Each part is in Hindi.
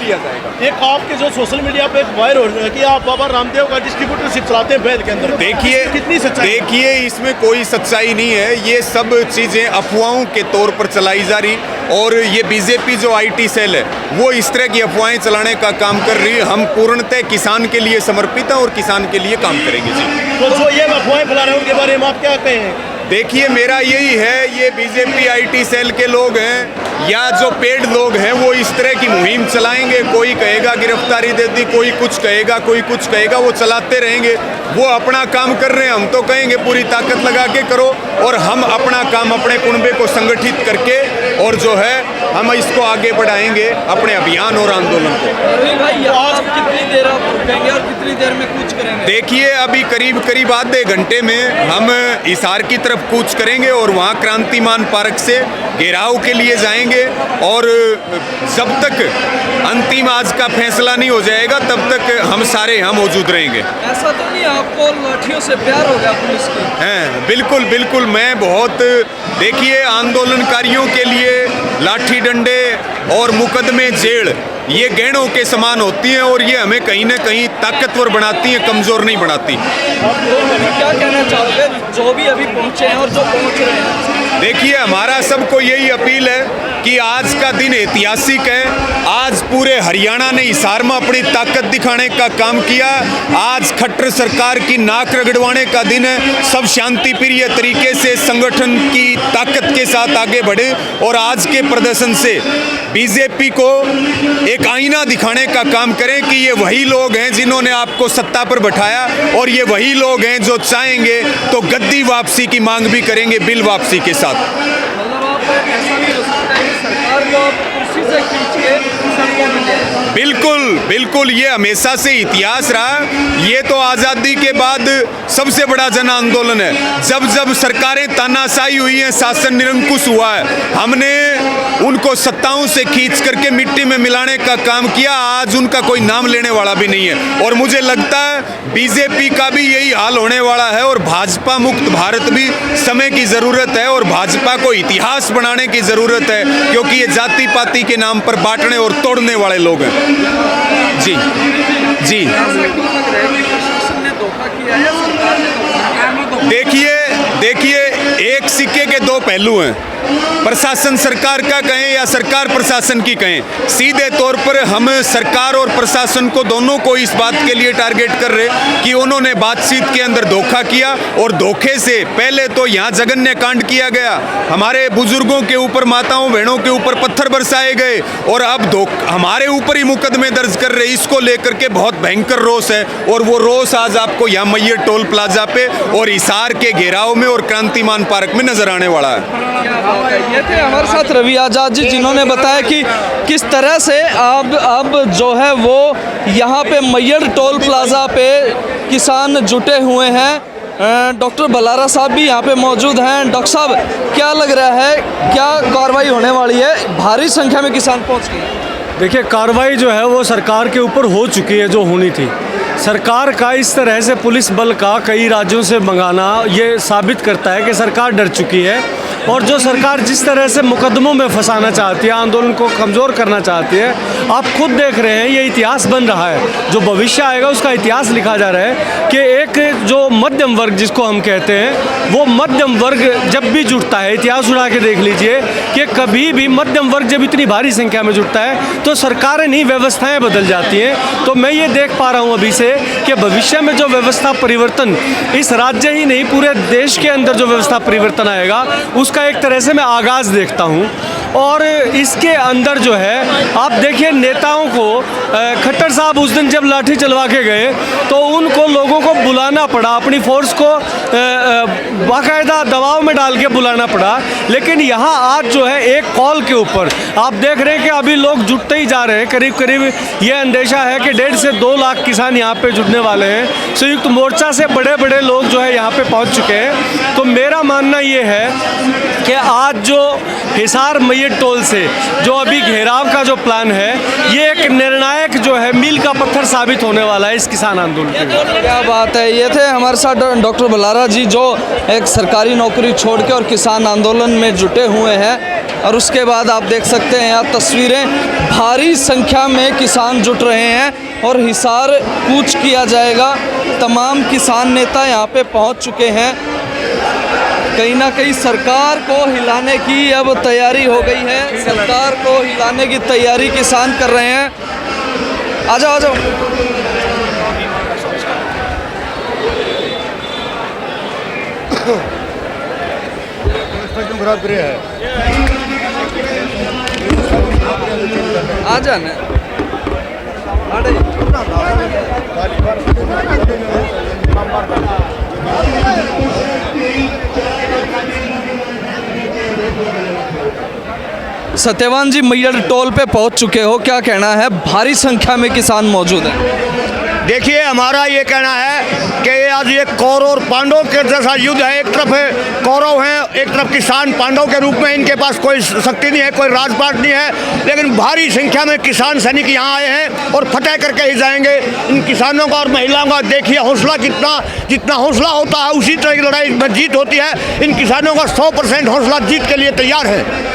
लिया जाएगा। एक आपके जो सोशल मीडिया पे वायरल हो रहा है कि आप बाबा रामदेव का डिस्ट्रीब्यूटरशिप चलाते हैं बैल के अंदर, कितनी सच्चाई? देखिए इसमें कोई सच्चाई नहीं है, ये सब चीज़ें अफवाहों के तौर पर चलाई जा रही, और ये बीजेपी जो IT सेल है वो इस तरह की अफवाहें चलाने का काम कर रही है। हम पूर्णतः किसान के लिए समर्पित हैं और किसान के लिए काम करेंगे जी। तो जो ये अफवाहें फैला रहे हैं उनके बारे में आप क्या कहें? देखिए मेरा यही है, ये बीजेपी IT सेल के लोग हैं या जो पेड लोग हैं वो इस तरह की मुहिम चलाएंगे। कोई कहेगा गिरफ्तारी दे दी, कोई कुछ कहेगा, कोई कुछ कहेगा, वो चलाते रहेंगे। वो अपना काम कर रहे हैं, हम तो कहेंगे पूरी ताकत लगा के करो, और हम अपना काम अपने कुनबे को संगठित करके और जो है हम इसको आगे बढ़ाएंगे, अपने अभियान और आंदोलन को। आज कितनी देर आप रुकेंगे और कितनी देर में कूच करेंगे? देखिए अभी करीब करीब आधे घंटे में हम हिसार की तरफ कूच करेंगे और वहाँ क्रांतिमान पार्क से घेराव के लिए जाएंगे, और जब तक अंतिम आज का फैसला नहीं हो जाएगा तब तक हम सारे यहाँ मौजूद रहेंगे। ऐसा तो नहीं आपको लाठियों से प्यार हो गया पुलिस की? हैं, बिल्कुल बिल्कुल। मैं बहुत, देखिए आंदोलनकारियों के लिए लाठी डंडे और मुकदमे जेल ये गहनों के समान होती हैं, और ये हमें कहीं ना कहीं ताकतवर बनाती हैं, कमज़ोर नहीं बनाती। आप लोगों को क्या कहना चाहोगे जो भी अभी पहुँचे हैं और जो पहुँच रहे हैं? देखिए हमारा सबको यही अपील है कि आज का दिन ऐतिहासिक है। आज पूरे हरियाणा ने हिसार में अपनी ताकत दिखाने का काम किया। आज खट्टर सरकार की नाक रगड़वाने का दिन है। सब शांति प्रिय तरीके से संगठन की ताकत के साथ आगे बढ़े, और आज के प्रदर्शन से बीजेपी को एक आईना दिखाने का काम करें कि ये वही लोग हैं जिन्होंने आपको सत्ता पर बैठाया, और ये वही लोग हैं जो चाहेंगे तो गद्दी वापसी की मांग भी करेंगे, बिल वापसी के साथ। मतलब आप ऐसा नहीं हो सकता है कि सरकार को आप कुर्सी से खींच के सड़कों में ले आए? बिल्कुल बिल्कुल, ये हमेशा से इतिहास रहा। ये तो आज़ादी के बाद सबसे बड़ा जन आंदोलन है। जब जब सरकारें तानाशाही हुई हैं, शासन निरंकुश हुआ है, हमने उनको सत्ताओं से खींच करके मिट्टी में मिलाने का काम किया। आज उनका कोई नाम लेने वाला भी नहीं है, और मुझे लगता है बीजेपी का भी यही हाल होने वाला है। और भाजपा मुक्त भारत भी समय की ज़रूरत है, और भाजपा को इतिहास बनाने की ज़रूरत है, क्योंकि ये जाति पाति के नाम पर बांटने और तोड़ने वाले लोग हैं। जी जी, देखिए एक सिक्के के दो पहलू हैं। प्रशासन सरकार का कहें या सरकार प्रशासन की कहें, सीधे तौर पर हम सरकार और प्रशासन को दोनों को इस बात के लिए टारगेट कर रहे कि उन्होंने बातचीत के अंदर धोखा किया, और धोखे से पहले तो यहाँ जघन्य कांड किया गया, हमारे बुजुर्गों के ऊपर, माताओं बहनों के ऊपर पत्थर बरसाए गए, और अब हमारे ऊपर ही मुकदमे दर्ज कर रहे। इसको लेकर के बहुत भयंकर रोष है, और वो रोष आज आपको यहाँ मैयर टोल प्लाजा पे और हिसार के घेराव में और क्रांतिमान पार्क में नजर आने वाला है। ये थे हमारे साथ रवि आजाद जी, जिन्होंने बताया कि किस तरह से अब जो है वो यहाँ पे मैयर टोल प्लाजा पे किसान जुटे हुए हैं। डॉक्टर बलारा साहब भी यहाँ पे मौजूद हैं। डॉक्टर साहब, क्या लग रहा है, क्या कार्रवाई होने वाली है? भारी संख्या में किसान पहुँच गए। देखिए कार्रवाई जो है वो सरकार के ऊपर हो चुकी है, जो होनी थी। सरकार का इस तरह से पुलिस बल का कई राज्यों से मंगाना ये साबित करता है कि सरकार डर चुकी है, और जो सरकार जिस तरह से मुकदमों में फंसाना चाहती है, आंदोलन को कमज़ोर करना चाहती है, आप खुद देख रहे हैं ये इतिहास बन रहा है। जो भविष्य आएगा उसका इतिहास लिखा जा रहा है कि एक जो मध्यम वर्ग जिसको हम कहते हैं, वो मध्यम वर्ग जब भी जुटता है, इतिहास उड़ा के देख लीजिए कि कभी भी मध्यम वर्ग जब इतनी भारी संख्या में जुटता है तो सरकारें नहीं, व्यवस्थाएँ बदल जाती हैं। तो मैं ये देख पा रहा हूँ अभी से कि भविष्य में जो व्यवस्था परिवर्तन इस राज्य ही नहीं पूरे देश के अंदर जो व्यवस्था परिवर्तन आएगा उसका एक तरह से मैं आगाज़ देखता हूँ। और इसके अंदर जो है आप देखिए नेताओं को, खट्टर साहब उस दिन जब लाठी चलवा के गए तो उनको लोगों को बुलाना पड़ा, अपनी फोर्स को बाकायदा दबाव में डाल के बुलाना पड़ा। लेकिन यहाँ आज जो है एक कॉल के ऊपर आप देख रहे हैं कि अभी लोग जुटते ही जा रहे हैं। करीब करीब ये अंदेशा है कि 1.5 से 2 लाख किसान यहाँ पे जुटने वाले हैं। संयुक्त मोर्चा से बड़े बड़े लोग जो है यहाँ पे पहुँच चुके हैं। तो मेरा मानना ये है कि आज जो हिसार मैयर टोल से जो अभी घेराव का जो प्लान है, ये एक निर्णायक जो है मील का पत्थर साबित होने वाला है इस किसान आंदोलन के लिए। क्या बात है। ये थे हमारे साथ डॉक्टर बलारा जी, जो एक सरकारी नौकरी छोड़ के और किसान आंदोलन में जुटे हुए हैं। और उसके बाद आप देख सकते हैं यहाँ तस्वीरें, भारी संख्या में किसान जुट रहे हैं और हिसार कूच किया जाएगा। तमाम किसान नेता यहाँ पे पहुँच चुके हैं। कहीं ना कहीं सरकार को हिलाने की अब तैयारी हो गई है। सरकार को हिलाने की तैयारी किसान कर रहे हैं। आ जाओ आ जाओ। आ जाना सत्यवान जी, मैयर टोल पे पहुंच चुके हो, क्या कहना है? भारी संख्या में किसान मौजूद हैं। देखिए, हमारा ये कहना है कि आज ये कौरव और पांडव के जैसा युद्ध है। एक तरफ कौरव हैं, एक तरफ किसान पांडव के रूप में। इनके पास कोई शक्ति नहीं है, कोई राजपाट नहीं है, लेकिन भारी संख्या में किसान सैनिक यहाँ आए हैं और फतेह करके ही जाएंगे। इन किसानों का और महिलाओं का देखिए हौसला कितना, जितना हौसला होता है उसी तरह की लड़ाई में जीत होती है। इन किसानों का 100% हौसला जीत के लिए तैयार है।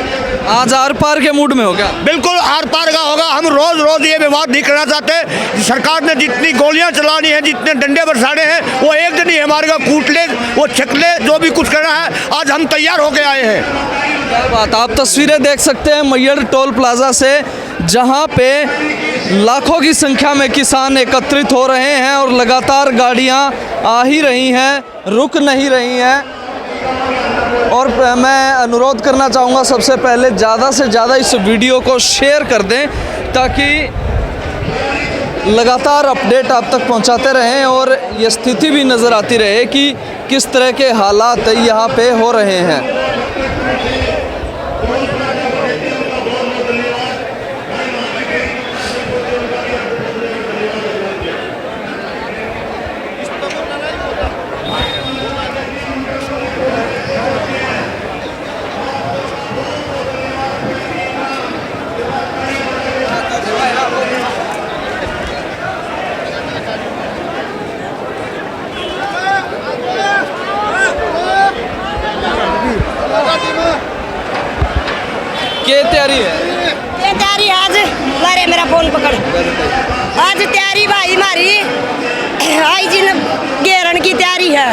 आज आर पार के मूड में हो क्या? बिल्कुल आर पार का होगा। हम रोज रोज ये विवाद नहीं करना चाहते। सरकार ने जितनी गोलियां चलानी है, जितने डंडे बरसाने हैं, वो एक दिन ही हमारे को कूट ले, वो छक ले, जो भी कुछ करना है, आज हम तैयार होके आए हैं। क्या बात, आप तस्वीरें देख सकते हैं मैयर टोल प्लाजा से, जहां पे लाखों की संख्या में किसान एकत्रित हो रहे हैं और लगातार गाड़ियां आ ही रही हैं, रुक नहीं रही हैं। और मैं अनुरोध करना चाहूँगा सबसे पहले ज़्यादा से ज़्यादा इस वीडियो को शेयर कर दें, ताकि लगातार अपडेट आप तक पहुंचाते रहें और ये स्थिति भी नज़र आती रहे कि किस तरह के हालात यहाँ पे हो रहे हैं। क्या तैयारी है? ये तैयारी आज मारे मेरा फोन पकड़। आज तैयारी भाई हमारी आई जी घेरन की तैयारी है।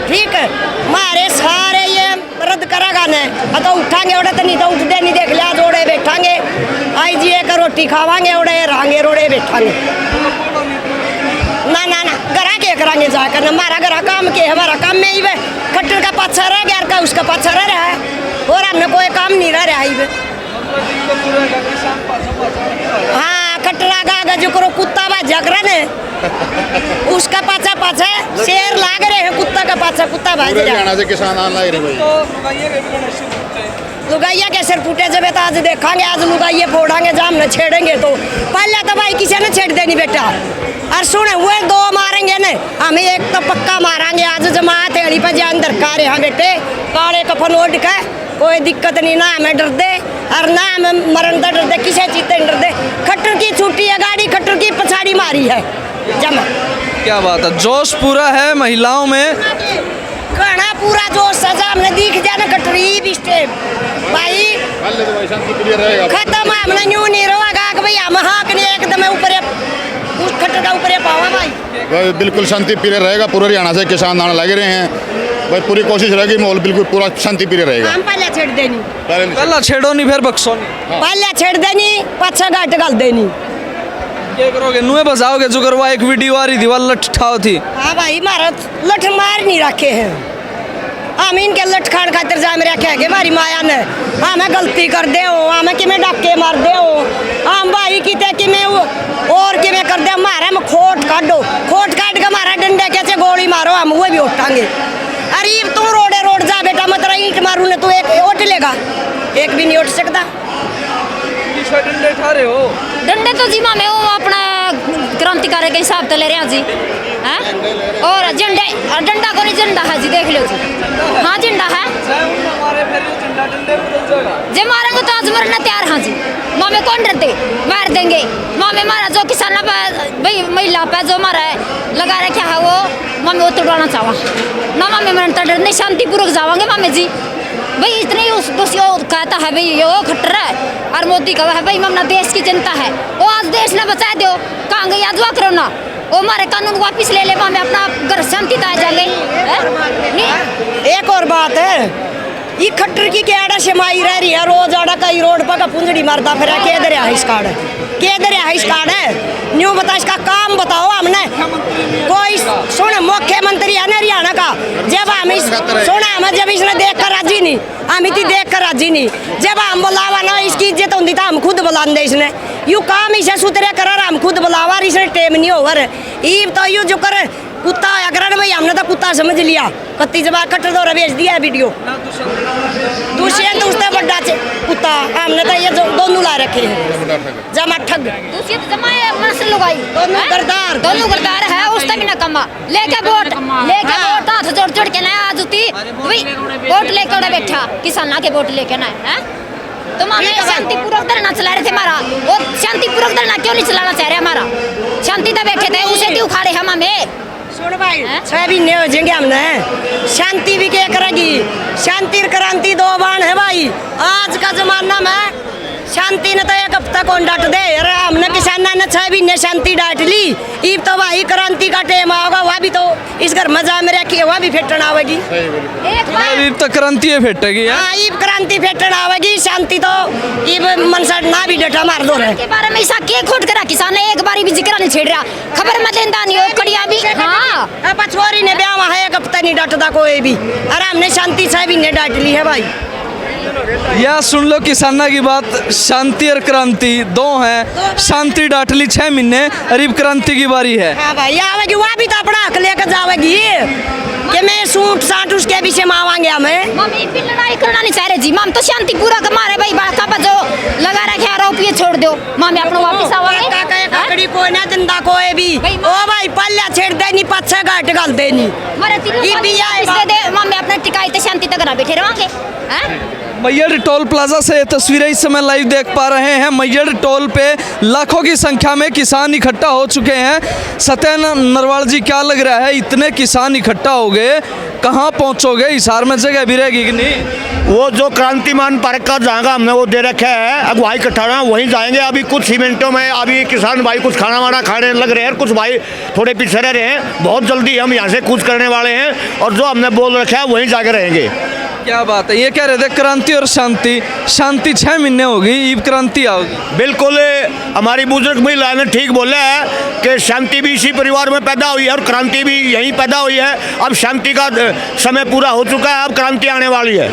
ठीक है, मारे सारे ये रद्द करागा ने तो उठांगे उड़े, तो नहीं तो उठते नहीं। देख लिया जोड़े बैठांगे। आई जी एक रोटी खावांगे उड़े रहांगे रोड़े बैठांगे। ना ना ना घरा के करांगे जाकर। हमारा घरा काम के, हमारा काम में ही वे खट्टर का पाछा रह गया, का उसका पाछा रह रहा है और हमने कोई काम नहीं रह रहा है। हाँ, खटरा का जो करो कुत्ता बा झगड़ा ने उसका पाछा पाछा शेर लाग रहे हैं, कुत्ता का पाछा कुत्ता भाज रहा है। किसान आने लग रहे लुगाइया के सिर फूटे जब तो आज देखांगे। आज लुगाइये फोड़ांगे, जाम न छेड़ेंगे। तो पहले तो भाई किसी ने छेड़ देनी बेटा। और सुने हुए दो मारेंगे न, हमें एक तो पक्का मारेंगे। आज जमात हेड़ी पर जान दरकार यहाँ बेटे, काले कफन ओढ़ के कोई दिक्कत नहीं। ना हमें डर दे और ना हमें मरण का डर दे, किसी चीज से डर दे। खट्टर की छुट्टी है गाड़ी, खट्टर की पछाड़ी मारी है जमा। क्या बात है, जोश पूरा है महिलाओं में, घना पूरा जोश सजा हमने दिख जाना। कटरी बिस्टे भाई खत्म, हमने यूं नहीं रोगा कि भाई हम हाँ कि नहीं एकदम ऊपर खट्टर का ऊपर पावा भाई। बिल्कुल शांति प्रिय रहेगा। पूरे हरियाणा से किसान आने लगे रहे हैं भाई, पूरी कोशिश रहेगी, माहौल बिल्कुल पूरा शांति प्रिय रहेगा। हम पहले छेड़ देनी, पहला छेड़ो नहीं फिर बक्सो नहीं। पहले छेड़ देनी, पाछा घाट गल देनी। क्या करोगे? नुए बजाओगे? जो करवा एक वीडियो आ रही थी, वह लठ ठाव थी। हाँ भाई, मारा लठ मार नहीं रखे हैं। हम इनके लठ खान खातिर जा में रखे है हमारी माया ने। हमें गलती कर दे हो, हमें कि डाके मार दे हो, हम भाई किते कि मैं और कि मैं कर दे। हमारा हम खोट काटो, खोट काट के हमारा डंडे कैसे गोली मारो, हम वो भी उठाएंगे। अरे तू रोडे रोड जा बेटा, मत रही ईंट मारू ने, तू एक उठ लेगा, एक भी नहीं उठ सकता। डंडे ठा रहे हो? डंडे तो जी मामे वो अपना क्रांतिकारी के हिसाब से ले रहे हैं जी। हैं और झंडे डंडा को नहीं, झंडा है जी, देख लो जी। हाँ झंडा है, जे मारेंगे तो आज मरना तैयार। हाँ जी, मामे कौन डरते, मार देंगे। मामे मारा जो किसान पे भाई महिला पे जो मारा है लगा रखा है वो मामे वो तोड़ना चाहा ना। मामे मरना डर नहीं, शांतिपूर्वक जावांगे मामे जी। भाई इतनी उस कहता है भाई ये वो खट्टर है और मोदी का है भाई अपना देश की जनता है वो आज देश ने बचा दो कहाँ गई आज करो ना वो हमारे कानून वापिस ले ले हमें अपना घर शांति ताज जा गई। एक और बात है ये खट्टर की केड़ा शमाई रह रही है रोज आड़ा कई रोड पर का पुंजड़ी मारता फिर केदर है इस कार्ड केदर है इस कार्ड है न्यू बता इसका काम बताओ हमने कोई सुन मुख्यमंत्री है ना हरियाणा का जब हम सुना हम जब इसने देख कर राजी नहीं हम इतनी देख कर राजी नहीं जब हम बुलावा ना इसकी इज्जत होती तो हम खुद बुलाते इसने यू काम इसे सुतरे कर हम खुद बुलावा इसने टेम नहीं होवर ईब तो यू जो कर कुत्ता आया करण भाई हमने तो कुत्ता समझ लिया कत्ती जबान कट्टर दौरा भेज दिया वीडियो दुष्यंत उससे बड़ा कुत्ता हमने तो ये दोनों ला रखे हैं जमा ठग दुष्यंत जमाए मसल लगाई दोनों गद्दार है उससे भी ना कमा लेके वोट हाथ जोड़ जोड़ के ना आज उती वोट लेके उड़ा बैठा किसाना के वोट लेके ना है तो हमें शांतिपूर्वक धरना चला रहे थे हमारा वो शांतिपूर्वक धरना क्यों नहीं चलाना चाह रहे हमारा शांति तो बैठे थे उसे क्यों उखाड़े हम हमें सुन भाई 6 महीने हो जाएंगे हमने शांति भी क्या करेगी शांति क्रांति 2 बाण है भाई आज का जमाना में शांति ने तो 1 हफ्ता कौन डांट दे अरे हमने किसाना ने 6 महीने शांति डांट ली ईब तो भाई क्रांति का टेम आओगा वह भी तो इस घर मजा में रखी है वह भी फेटन आवेगी ईब तो क्रांति फेटेगी हाँ ईब क्रांति फेटन आवेगी शांति तो ईब मनसा ना भी डटा मार दो रहे के बारे में ऐसा के खोट करा किसान ने एक बारी भी जिक्र नहीं छेड़ रहा खबर मत लेंदा नहीं हो कड़िया भी हाँ पछोरी ने ब्याह वहाँ 1 हफ्ता नहीं डटता कोई भी अरे हमने शांति 6 महीने डांट ली है भाई यह सुन लो किसाना की बात शांति और क्रांति 2 हैं शांति डांट ली 6 महीने अरीब क्रांति की बारी है हाँ भाई आवेगी वह भी तो अपना हक लेकर जावेगी कि मैं सूट साट उसके पीछे मावांगे हमें मम्मी भी लड़ाई करना नहीं चाह रहे जी मम तो शांति पूरा कर मारे भाई बाका पर जो लगा रखे आरोप ये छोड़ दो मम्मी अपना वापस आवांगे खड़ी कोई ना जिंदा कोई भी ओ भाई पल्ला छेड़ दे नहीं पाछे गाट गल दे नहीं मारे तीनों दे दे मम्मी अपना टिकाई ते शांति तक ना बैठे रहोगे हैं मैयड़ टोल प्लाजा से तस्वीरें इस समय लाइव देख पा रहे हैं मैयड़ टोल पे लाखों की संख्या में किसान इकट्ठा हो चुके हैं सत्यन नरवाल जी क्या लग रहा है इतने किसान इकट्ठा हो गए कहाँ पहुँचोगे हिसार में जगह भी रहेगी कि नहीं वो जो क्रांतिमान पार्क का जगह हमने वो दे रखा है अगुवाई कट्ठाना वहीं जाएंगे अभी कुछ ही मिनटों में अभी किसान भाई कुछ खाना वाना खाने लग रहे हैं कुछ भाई थोड़े पीछे रह रहे हैं बहुत जल्दी हम यहाँ से कूच करने वाले हैं और जो हमने बोल रखा है वहीं जाके रहेंगे क्या बात है ये कह रहे थे क्रांति और शांति 6 महीने हो गई ईब क्रांति आओगी बिल्कुल हमारी बुजुर्ग महिला ने ठीक बोला है कि शांति भी इसी परिवार में पैदा हुई है और क्रांति भी यहीं पैदा हुई है अब शांति का समय पूरा हो चुका है अब क्रांति आने वाली है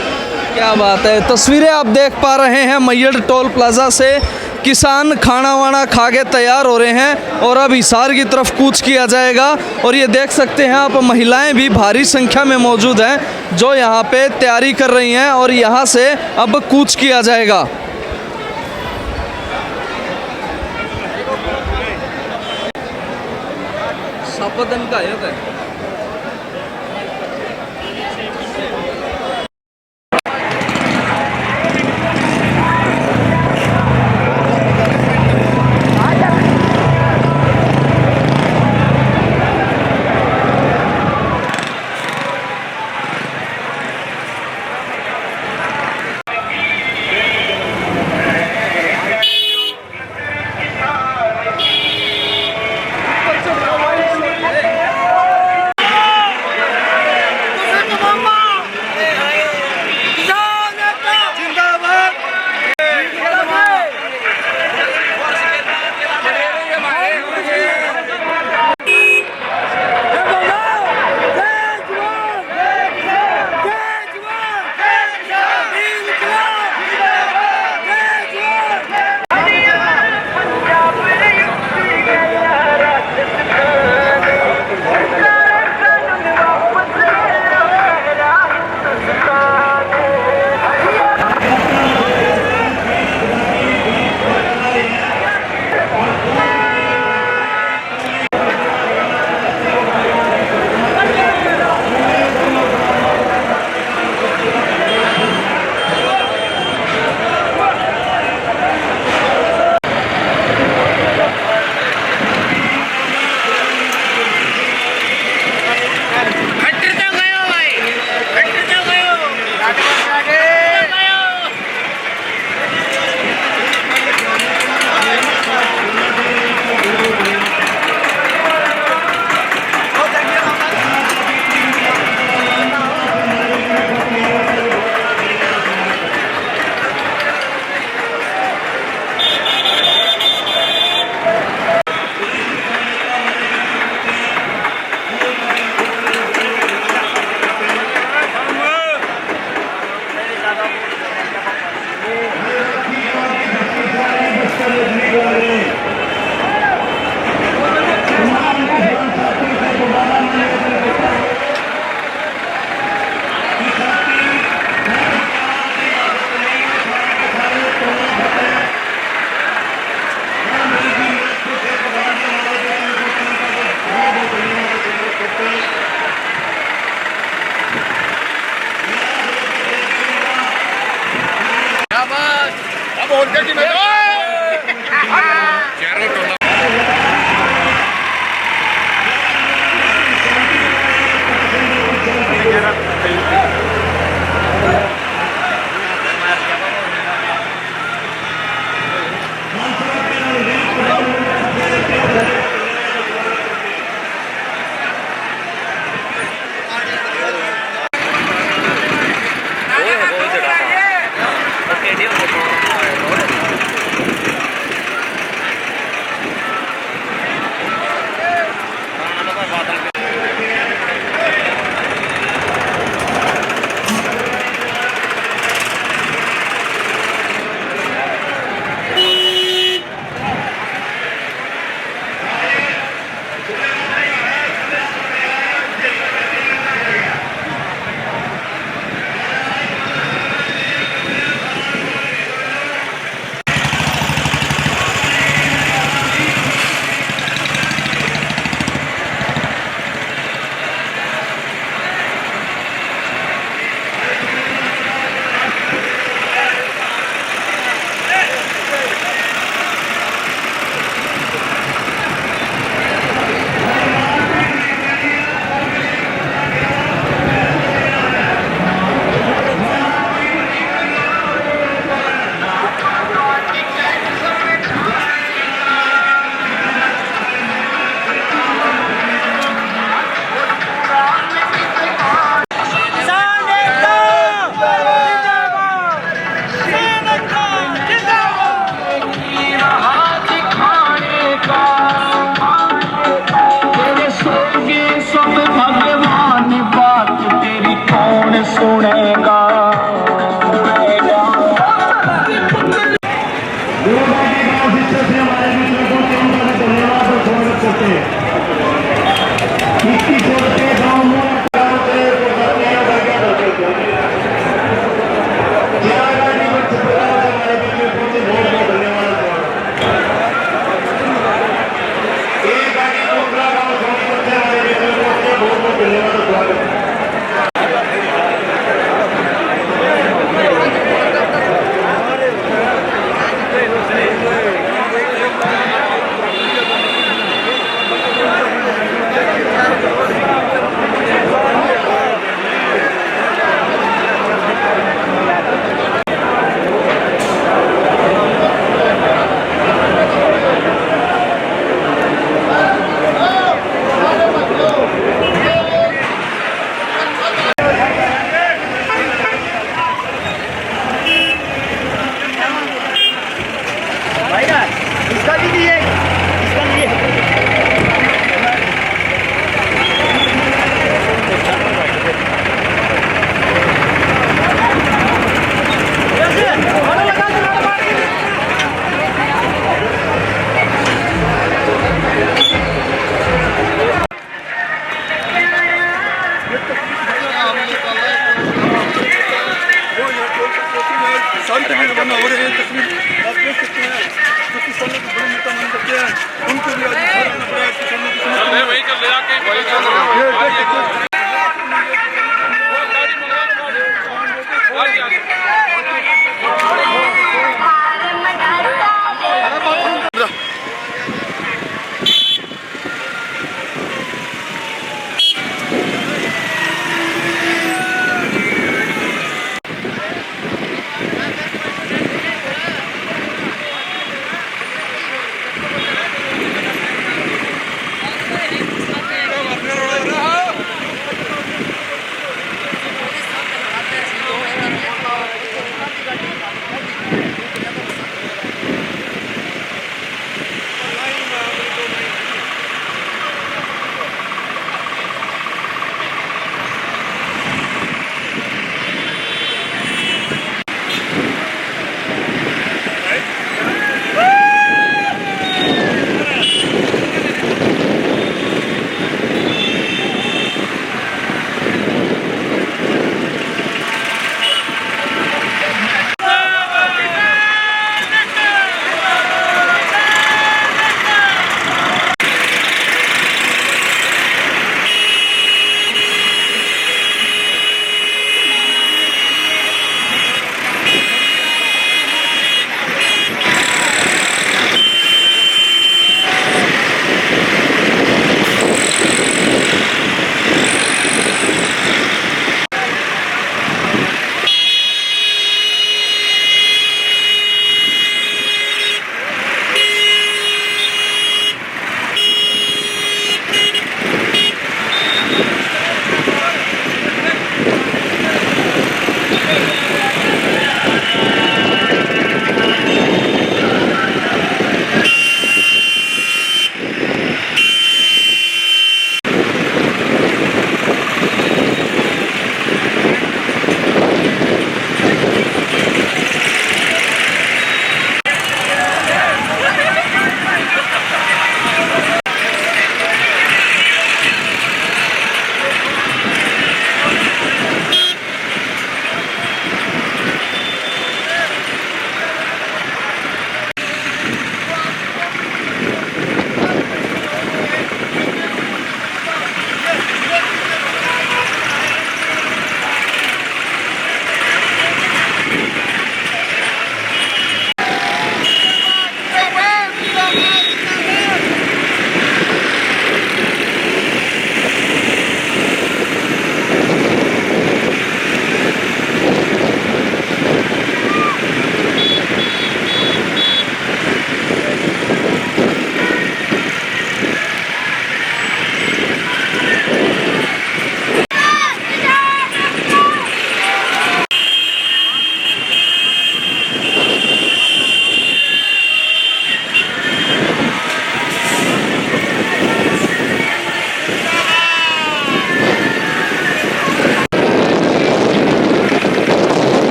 क्या बात है तस्वीरें आप देख पा रहे हैं मैयड़ टोल प्लाजा से किसान खाना वाना खा के तैयार हो रहे हैं और अब हिसार की तरफ कूच किया जाएगा और ये देख सकते हैं आप महिलाएं भी भारी संख्या में मौजूद हैं जो यहाँ पे तैयारी कर रही हैं और यहाँ से अब कूच किया जाएगा सापदन का है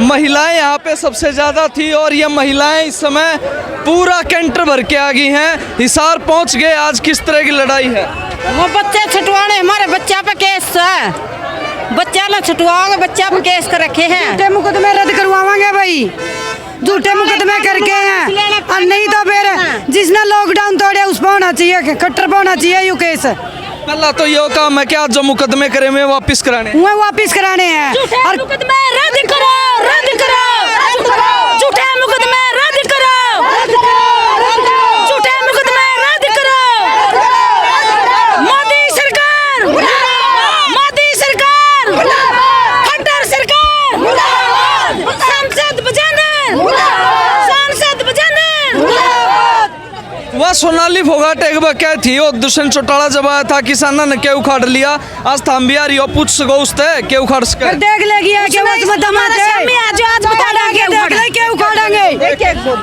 महिलाएं यहाँ पे सबसे ज़्यादा थी और ये महिलाएं इस समय पूरा कैंटर भर के आ गई हैं। हिसार पहुँच गए। आज किस तरह की लड़ाई है? वो बच्चे छुटवाने, हमारे बच्चा पे केस है, बच्चा ना छुटवाओगे, बच्चा पे केस कर रखे हैं। झूठे मुकदमे रद्द करवाएंगे भाई, झूठे मुकदमे करके हैं। और नहीं तो फिर जिसने लॉकडाउन तोड़े उस पर होना चाहिए, खट्टर पर होना चाहिए यू केस। पहला तो ये काम है कि आज जो मुकदमे करे हुए वापस कराने, वो वापस कराने हैं। और मुकदमे रद्द करो, रद्द करो, झूठे मुकदमे रद्द करो, झूठे मुकदमे रद्द करो। मोदी सरकार, मोदी सरकार, खट्टर सरकार, सांसद बजाना, सांसद बजाना। वह सोनाली फोगाट एक बार क्या थी और दुष्यंत चौटाला जब आया था किसाना ने क्या उखाड़ लिया। आज थाम भी आ रही हो, पूछ सको उससे क्या उखाड़ सके। देख लेगी कि आज बता देंगे क्या उखाड़ेंगे।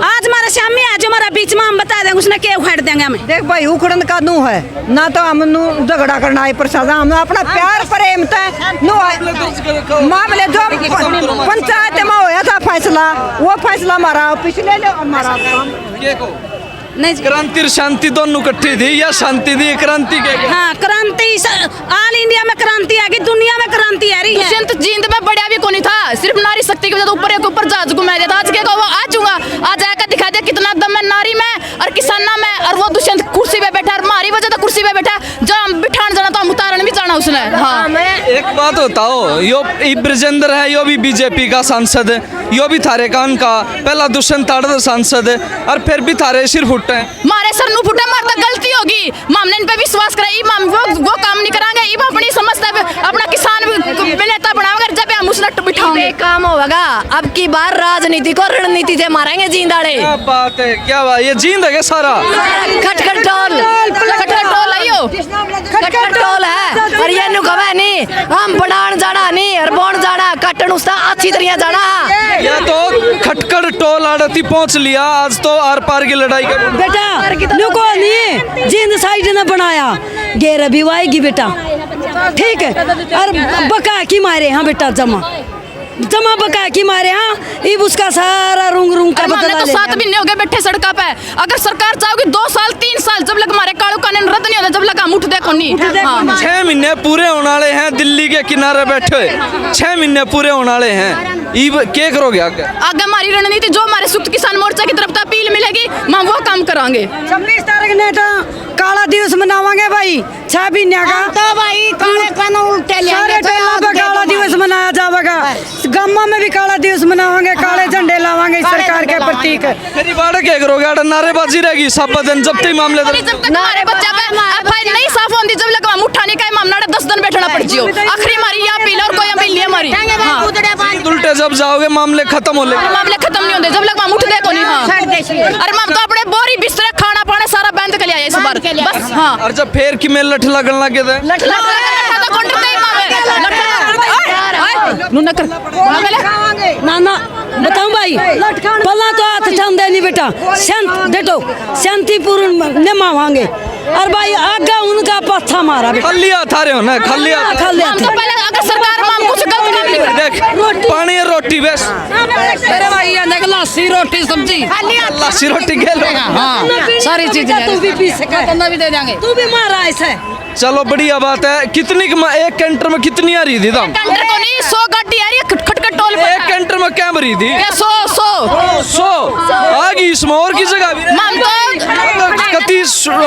आज हमारा शामी आज हमारा बीच में हम बता देंगे उसने क्या उखाड़ देंगे हमें। देख भाई उखड़न का नू है ना, तो हम झगड़ा करना है प्रशासन, हम अपना प्यार प्रेम मामले जो पंचायत में होया था फैसला, वो फैसला हमारा पिछले हमारा नहीं। क्रांति और शांति दोनों इकट्ठी थी या शांति थी क्रांति के? हाँ क्रांति, ऑल इंडिया में क्रांति आ गई, दुनिया में क्रांति आ रही है। दुष्यंत जींद में बढ़िया भी कोनी था, सिर्फ नारी शक्ति की वजह से ऊपर एक ऊपर जहाज घुमा दिया था। आज के वो आ चुका, आज आकर दिखा दिया कितना दम है नारी में और किसाना में। और वो दुष्यंत कुर्सी पे बैठा, हमारी वजह से कुर्सी पे बैठा, जब हम बिठान जाना तो हम उतारन भी जाना उसने। हाँ एक बात बताओ, यो ब्रजेंद्र है, यो भी बीजेपी का सांसद है, यो भी थारे कान का पहला दुष्यंत ताड़ सांसद है और फिर भी थारे सिर फुट है। मारे सर नु फुटा, मारता गलती होगी, मामले इन पे विश्वास करे, वो काम नहीं करांगे। अपनी समझता अपना किसान नेता बनाओगे जब क्या मुसलट बिठाओगे? काम होगा। अब की बार राजनीति को रणनीति से मारेंगे जींदाड़े। क्या बात है, क्या बात, ये जींद है क्या सारा? खटखट टोल आइयो, खटखट टोल है। और ये नु कवे नहीं हम बनान जाना नहीं और बोन जाना कटन उसका अच्छी तरह जाना। या तो खटखट टोल आड़ती पहुंच लिया, आज तो आर पार की लड़ाई का बेटा नुको नहीं जिंद साइड ने बनाया गेर अभी आएगी बेटा, ठीक है। और बका की मारे हाँ बेटा, जमा बका की मारे हाँ, अब उसका सारा रुंग का बदला तो 7 महीने हो गए बैठे सड़का पे। अगर सरकार चाहोगी 2 साल 3 साल जब लग हमारे कानून कानून रद्द नहीं होता, जब लगा मुठ देखो नहीं। 6 महीने पूरे होने वाले हैं, दिल्ली के किनारे बैठे 6 महीने पूरे होने वाले हैं। अब क्या करोगे आगे? आगे हमारी रणनीति जो हमारे संयुक्त किसान मोर्चा की तरफ से अपील मिलेगी हम वो काम करांगे। 26 तारीख ने तो काला दिवस मनावांगे भाई, 6 महीने का तो भाई काले कानून उल्टे सारे टेला पे काला दिवस मनाया जाएगा, गम्मा में भी काला दिवस मनावांगे, काले झंडे लावांगे सरकार के प्रतीक। फिर बाड़ा क्या करोगे? आड़ा नारेबाजी रहेगी सब दिन जब तक मामले जब तक हमारे बच्चा पे एफआईआर नहीं साफ होती, जब लगा मुठा नहीं का मामला 10 दिन बैठना पड़ जियो। आखिरी हमारी यह अपील और कोई अपील नहीं हमारी। उल्टे जब जाओगे मामले खत्म हो लेंगे, मामले खत्म नहीं होते जब लग मुठ देखो नहीं। हाँ अरे हम तो अपने बोरी बिस्तर खाना पाना सारा बंद कर लिया इस बार बस। हाँ और जब फेर की में लठ लगन लगे थे ना बताऊं भाई, पल्ला तो हाथ छांदे नहीं बेटा, शांत देखो शांतिपूर्ण न मावांगे। और भाई आगा उनका पत्थर मारा बेटा, खलिया था रहे हो ना, खलिया तो पहले अगर सरकार में कुछ गलत काम नहीं देख पानी और रोटी बस। अरे भाई ये देख लस्सी रोटी सब्जी लस्सी रोटी के लो, हाँ सारी चीजें तू भी पी सके, भी दे देंगे। तू भी मारा ऐसे। चलो बढ़िया बात है। कितनी एक कैंटर में कितनी आ रही थी दाम? कैंटर को नहीं 100 गाड़ी आ रही है खटखट टोल पे। एक कैंटर में क्या भरी थी? 100 आगे इसमें और की जगह भी कती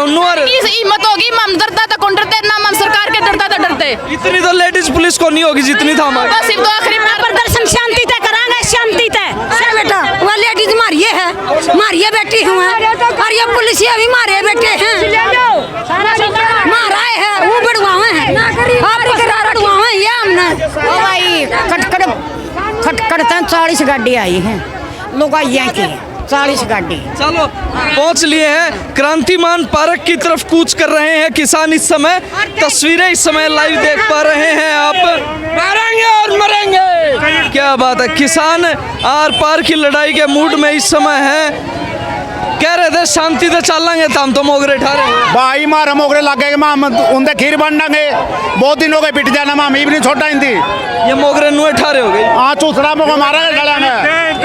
नुआर हिम्मत होगी हम डरता था कौन डरते ना, हम सरकार के डरता था डरते। इतनी तो लेडीज पुलिस को नहीं होगी जितनी था हमारे। बस तो आखिरी प्रदर्शन शांति तय करांगे, शांति तय बेटा। वो लेडीज मारिए है, मारिए बैठी हुए हैं, और ये पुलिसिया भी मारे बैठे हैं, मारा है वो बढ़वाए हैं, आप करार बढ़वाए ये हमने। ओ भाई खटखट 40 गाड़ी आई है लुगाइया की, 40 गाड़ी। चलो पहुंच लिए हैं, क्रांतिमान पार्क की तरफ कूच कर रहे हैं किसान इस समय। तस्वीरें इस समय लाइव देख पा रहे हैं आप। मारेंगे और मरेंगे, क्या बात है। किसान आर पार की लड़ाई के मूड में इस समय है। कह रहे थे शांति से चलेंगे तो हम तो मोगरे ठा रहे हैं भाई, मारा मोगरे लगे हम उनके खीर बन देंगे। बहुत दिन हो गए पिट जाना, माम इवनी छोटा ही थी ये मोगरे नुए ठारे हो गए। हाँ चूसरा मोगा मारा गला में,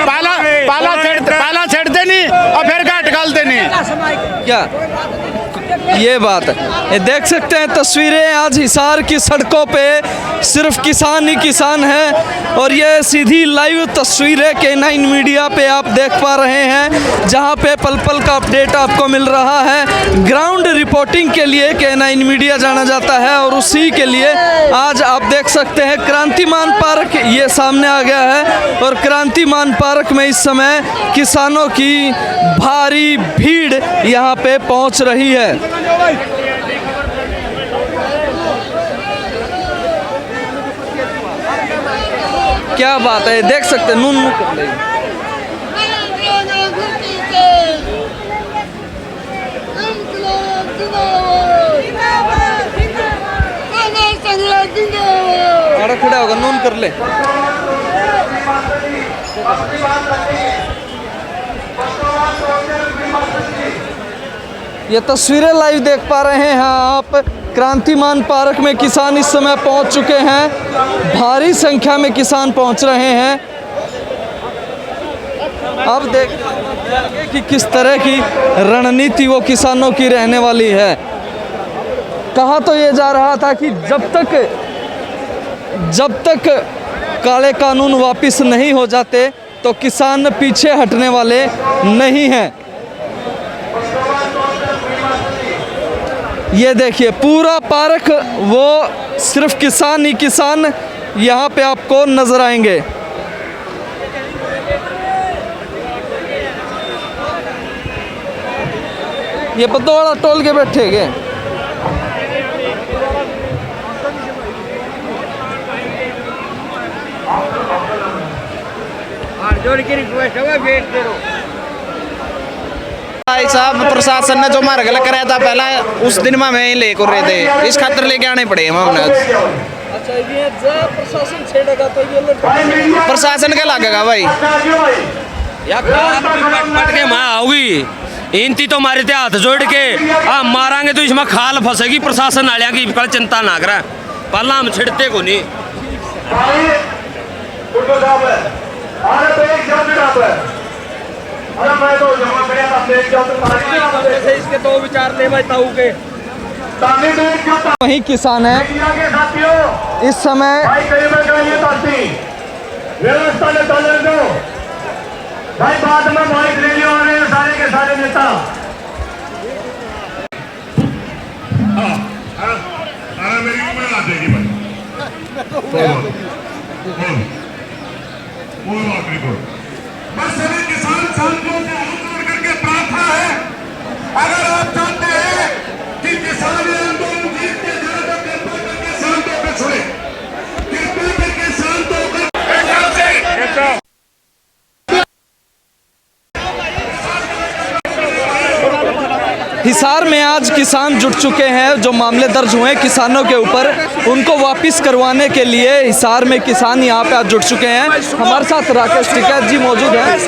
पहला छेड़ते नहीं और फिर काट गालते नहीं। क्या ये बात है, ये देख सकते हैं तस्वीरें। आज हिसार की सड़कों पे सिर्फ किसान ही किसान हैं, और ये सीधी लाइव तस्वीरें K9 मीडिया पे आप देख पा रहे हैं, जहां पे पल पल का अपडेट आपको मिल रहा है। ग्राउंड रिपोर्टिंग के लिए K9 मीडिया जाना जाता है, और उसी के लिए आज आप देख सकते हैं क्रांतिमान पार्क ये सामने आ गया है, और क्रांतिमान पार्क में इस समय किसानों की भारी भीड़ यहाँ पे पहुँच रही है। क्या बात है, देख सकते हैं नून खड़ा होगा, नून कर ले। ये तस्वीरें लाइव देख पा रहे हैं आप। क्रांतिमान पार्क में किसान इस समय पहुंच चुके हैं, भारी संख्या में किसान पहुंच रहे हैं। अब देखिए कि किस तरह की रणनीति वो किसानों की रहने वाली है। कहा तो ये जा रहा था कि जब तक काले कानून वापस नहीं हो जाते तो किसान पीछे हटने वाले नहीं हैं। ये देखिए पूरा पार्क वो सिर्फ किसान ही किसान यहाँ पे आपको नजर आएंगे। ये पतवाड़ा टोल के बैठे गए। भाई साहब प्रशासन ने जो हमारा गलत कराया था पहला उस दिन में हमें ले कर रहे थे, इस खातर लेके आने पड़े हमने। अच्छा ये जब प्रशासन छेड़ेगा तो ये लोग प्रशासन का लगेगा भाई या पट के माँ होगी इनती तो हमारे ते हाथ जोड़ के हम मारांगे तो इसमें खाल फंसेगी। प्रशासन आलिया की कल चिंता ना करा, पहला हम छिड़ते को नहीं। इसके तो विचार ले के वही किसान है इस समय व्यवस्था ने चलने दो भाई, बाद में माइक ले लियो और सारे के सारे नेता। मेरी उम्र आ जाएगी भाई, बस सभी किसान साथियों से हाथ जोड़ करके प्रार्थना है, अगर आप चाहते हैं कि किसान आंदोलन जीत के जाए तो कृपा करके शांतों पे छोड़े, कृपा करके शांतों पे। हिसार में आज किसान जुट चुके हैं। जो मामले दर्ज हुए हैं किसानों के ऊपर, उनको वापस करवाने के लिए हिसार में किसान यहाँ पे आज जुट चुके हैं। हमारे साथ राकेश टिकैत जी मौजूद हैं।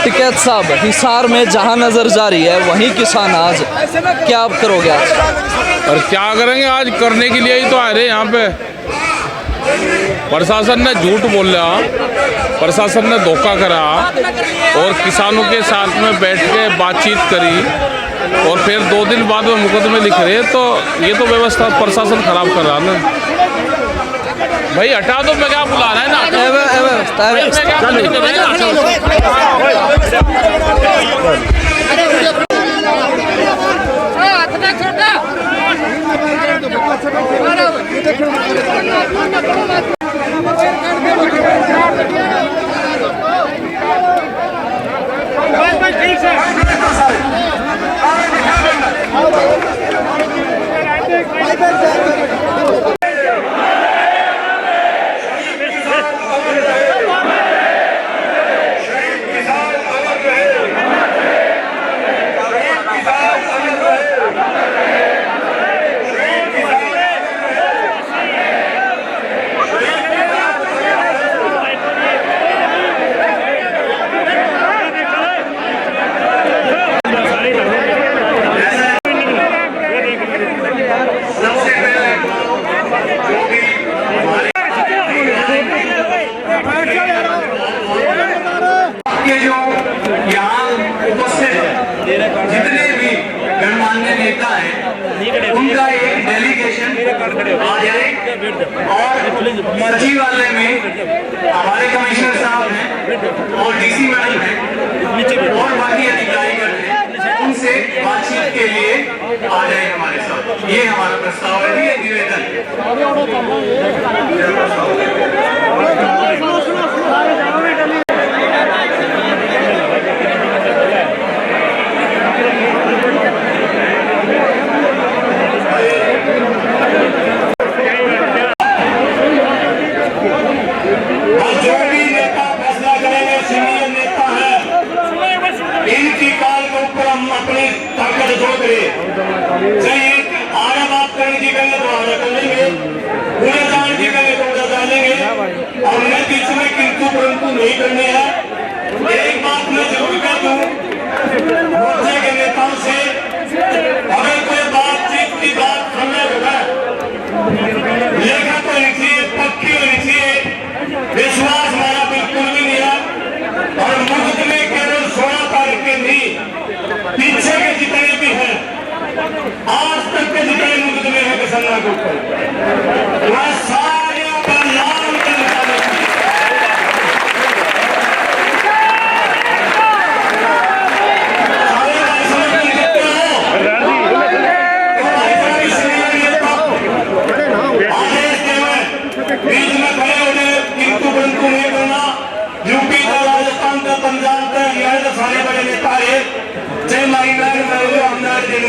टिकैत साहब, हिसार में जहाँ नजर जारी है वहीं किसान आज क्या आप करोगे आज? और क्या करेंगे, आज करने के लिए ही तो आ रहे यहाँ पे। प्रशासन ने झूठ बोला, प्रशासन ने धोखा करा और किसानों के साथ में बैठ के बातचीत करी और फिर 2 दिन बाद में मुकदमे लिख रहे, तो ये तो व्यवस्था प्रशासन खराब कर रहा ना भाई। हटा दो, मैं क्या बुला रहा है ना, जितने भी गणमान्य नेता हैं उनका एक डेलीगेशन आ जाए और सचिवालय में हमारे कमिश्नर साहब हैं और डीसी मैडम हैं और बाकी अधिकारीगण हैं, उनसे बातचीत के लिए आ जाए हमारे साथ। ये हमारा प्रस्ताव है, ये निवेदन। नहीं करने हैं। एक बात मैं जरूर कर दूं मोर्चे के नेताओं से, अगर कोई बातचीत की बात समय है लिखित होनी चाहिए, पक्की होनी चाहिए। विश्वास हमारा बिल्कुल भी नहीं है और मुकदमे केवल 16 तारीख के नहीं, पीछे के जितने भी हैं, आज तक के जितने मुकदमे हैं किसानों के ऊपर, वह सारे का नाम पंजाब का हरियाणा का सारे बड़े नेता है। जय माई नारायण, हम नारायण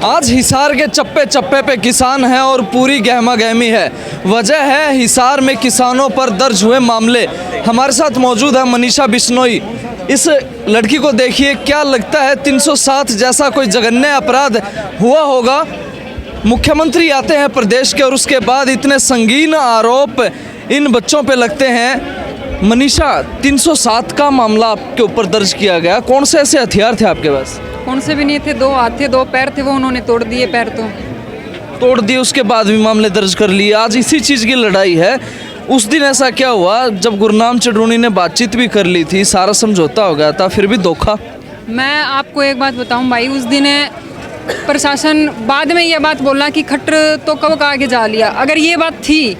आज हिसार के चप्पे चप्पे पे किसान हैं और पूरी गहमा गहमी है। वजह है हिसार में किसानों पर दर्ज हुए मामले। हमारे साथ मौजूद है मनीषा बिश्नोई। इस लड़की को देखिए, क्या लगता है 307 जैसा कोई जघन्य अपराध हुआ होगा? मुख्यमंत्री आते हैं प्रदेश के और उसके बाद इतने संगीन आरोप इन बच्चों पे लगते हैं। मनीषा, 307 का मामला आपके ऊपर दर्ज किया गया, कौन से ऐसे हथियार थे आपके पास? कौन से भी नहीं थे, 2 हाथ थे, 2 पैर थे, वो उन्होंने तोड़ दिए पैर तो तोड़ दिए, उसके बाद भी मामले दर्ज कर लिए। आज इसी चीज़ की लड़ाई है। उस दिन ऐसा क्या हुआ जब गुरनाम चढ़ूनी ने बातचीत भी कर ली थी, सारा समझौता हो गया था, फिर भी धोखा? मैं आपको एक बात बताऊं भाई, उस दिन प्रशासन बाद में ये बात बोला कि खट्टर तो कब का आगे जा लिया। अगर ये बात थी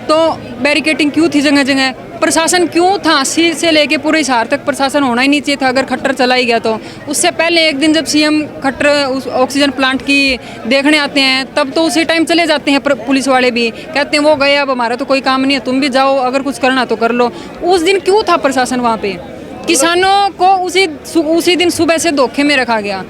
तो बैरिकेटिंग क्यों थी जगह जगह? प्रशासन क्यों था? सिर से लेके पूरे हिसार तक प्रशासन होना ही नहीं चाहिए था अगर खट्टर चला ही गया तो। उससे पहले एक दिन जब सीएम खट्टर उस ऑक्सीजन प्लांट की देखने आते हैं, तब तो उसी टाइम चले जाते हैं पुलिस वाले भी, कहते हैं वो गए, अब हमारा तो कोई काम नहीं है, तुम भी जाओ, अगर कुछ करना तो कर लो। उस दिन क्यों था प्रशासन वहाँ पे? किसानों को उसी दिन सुबह से धोखे में रखा गया।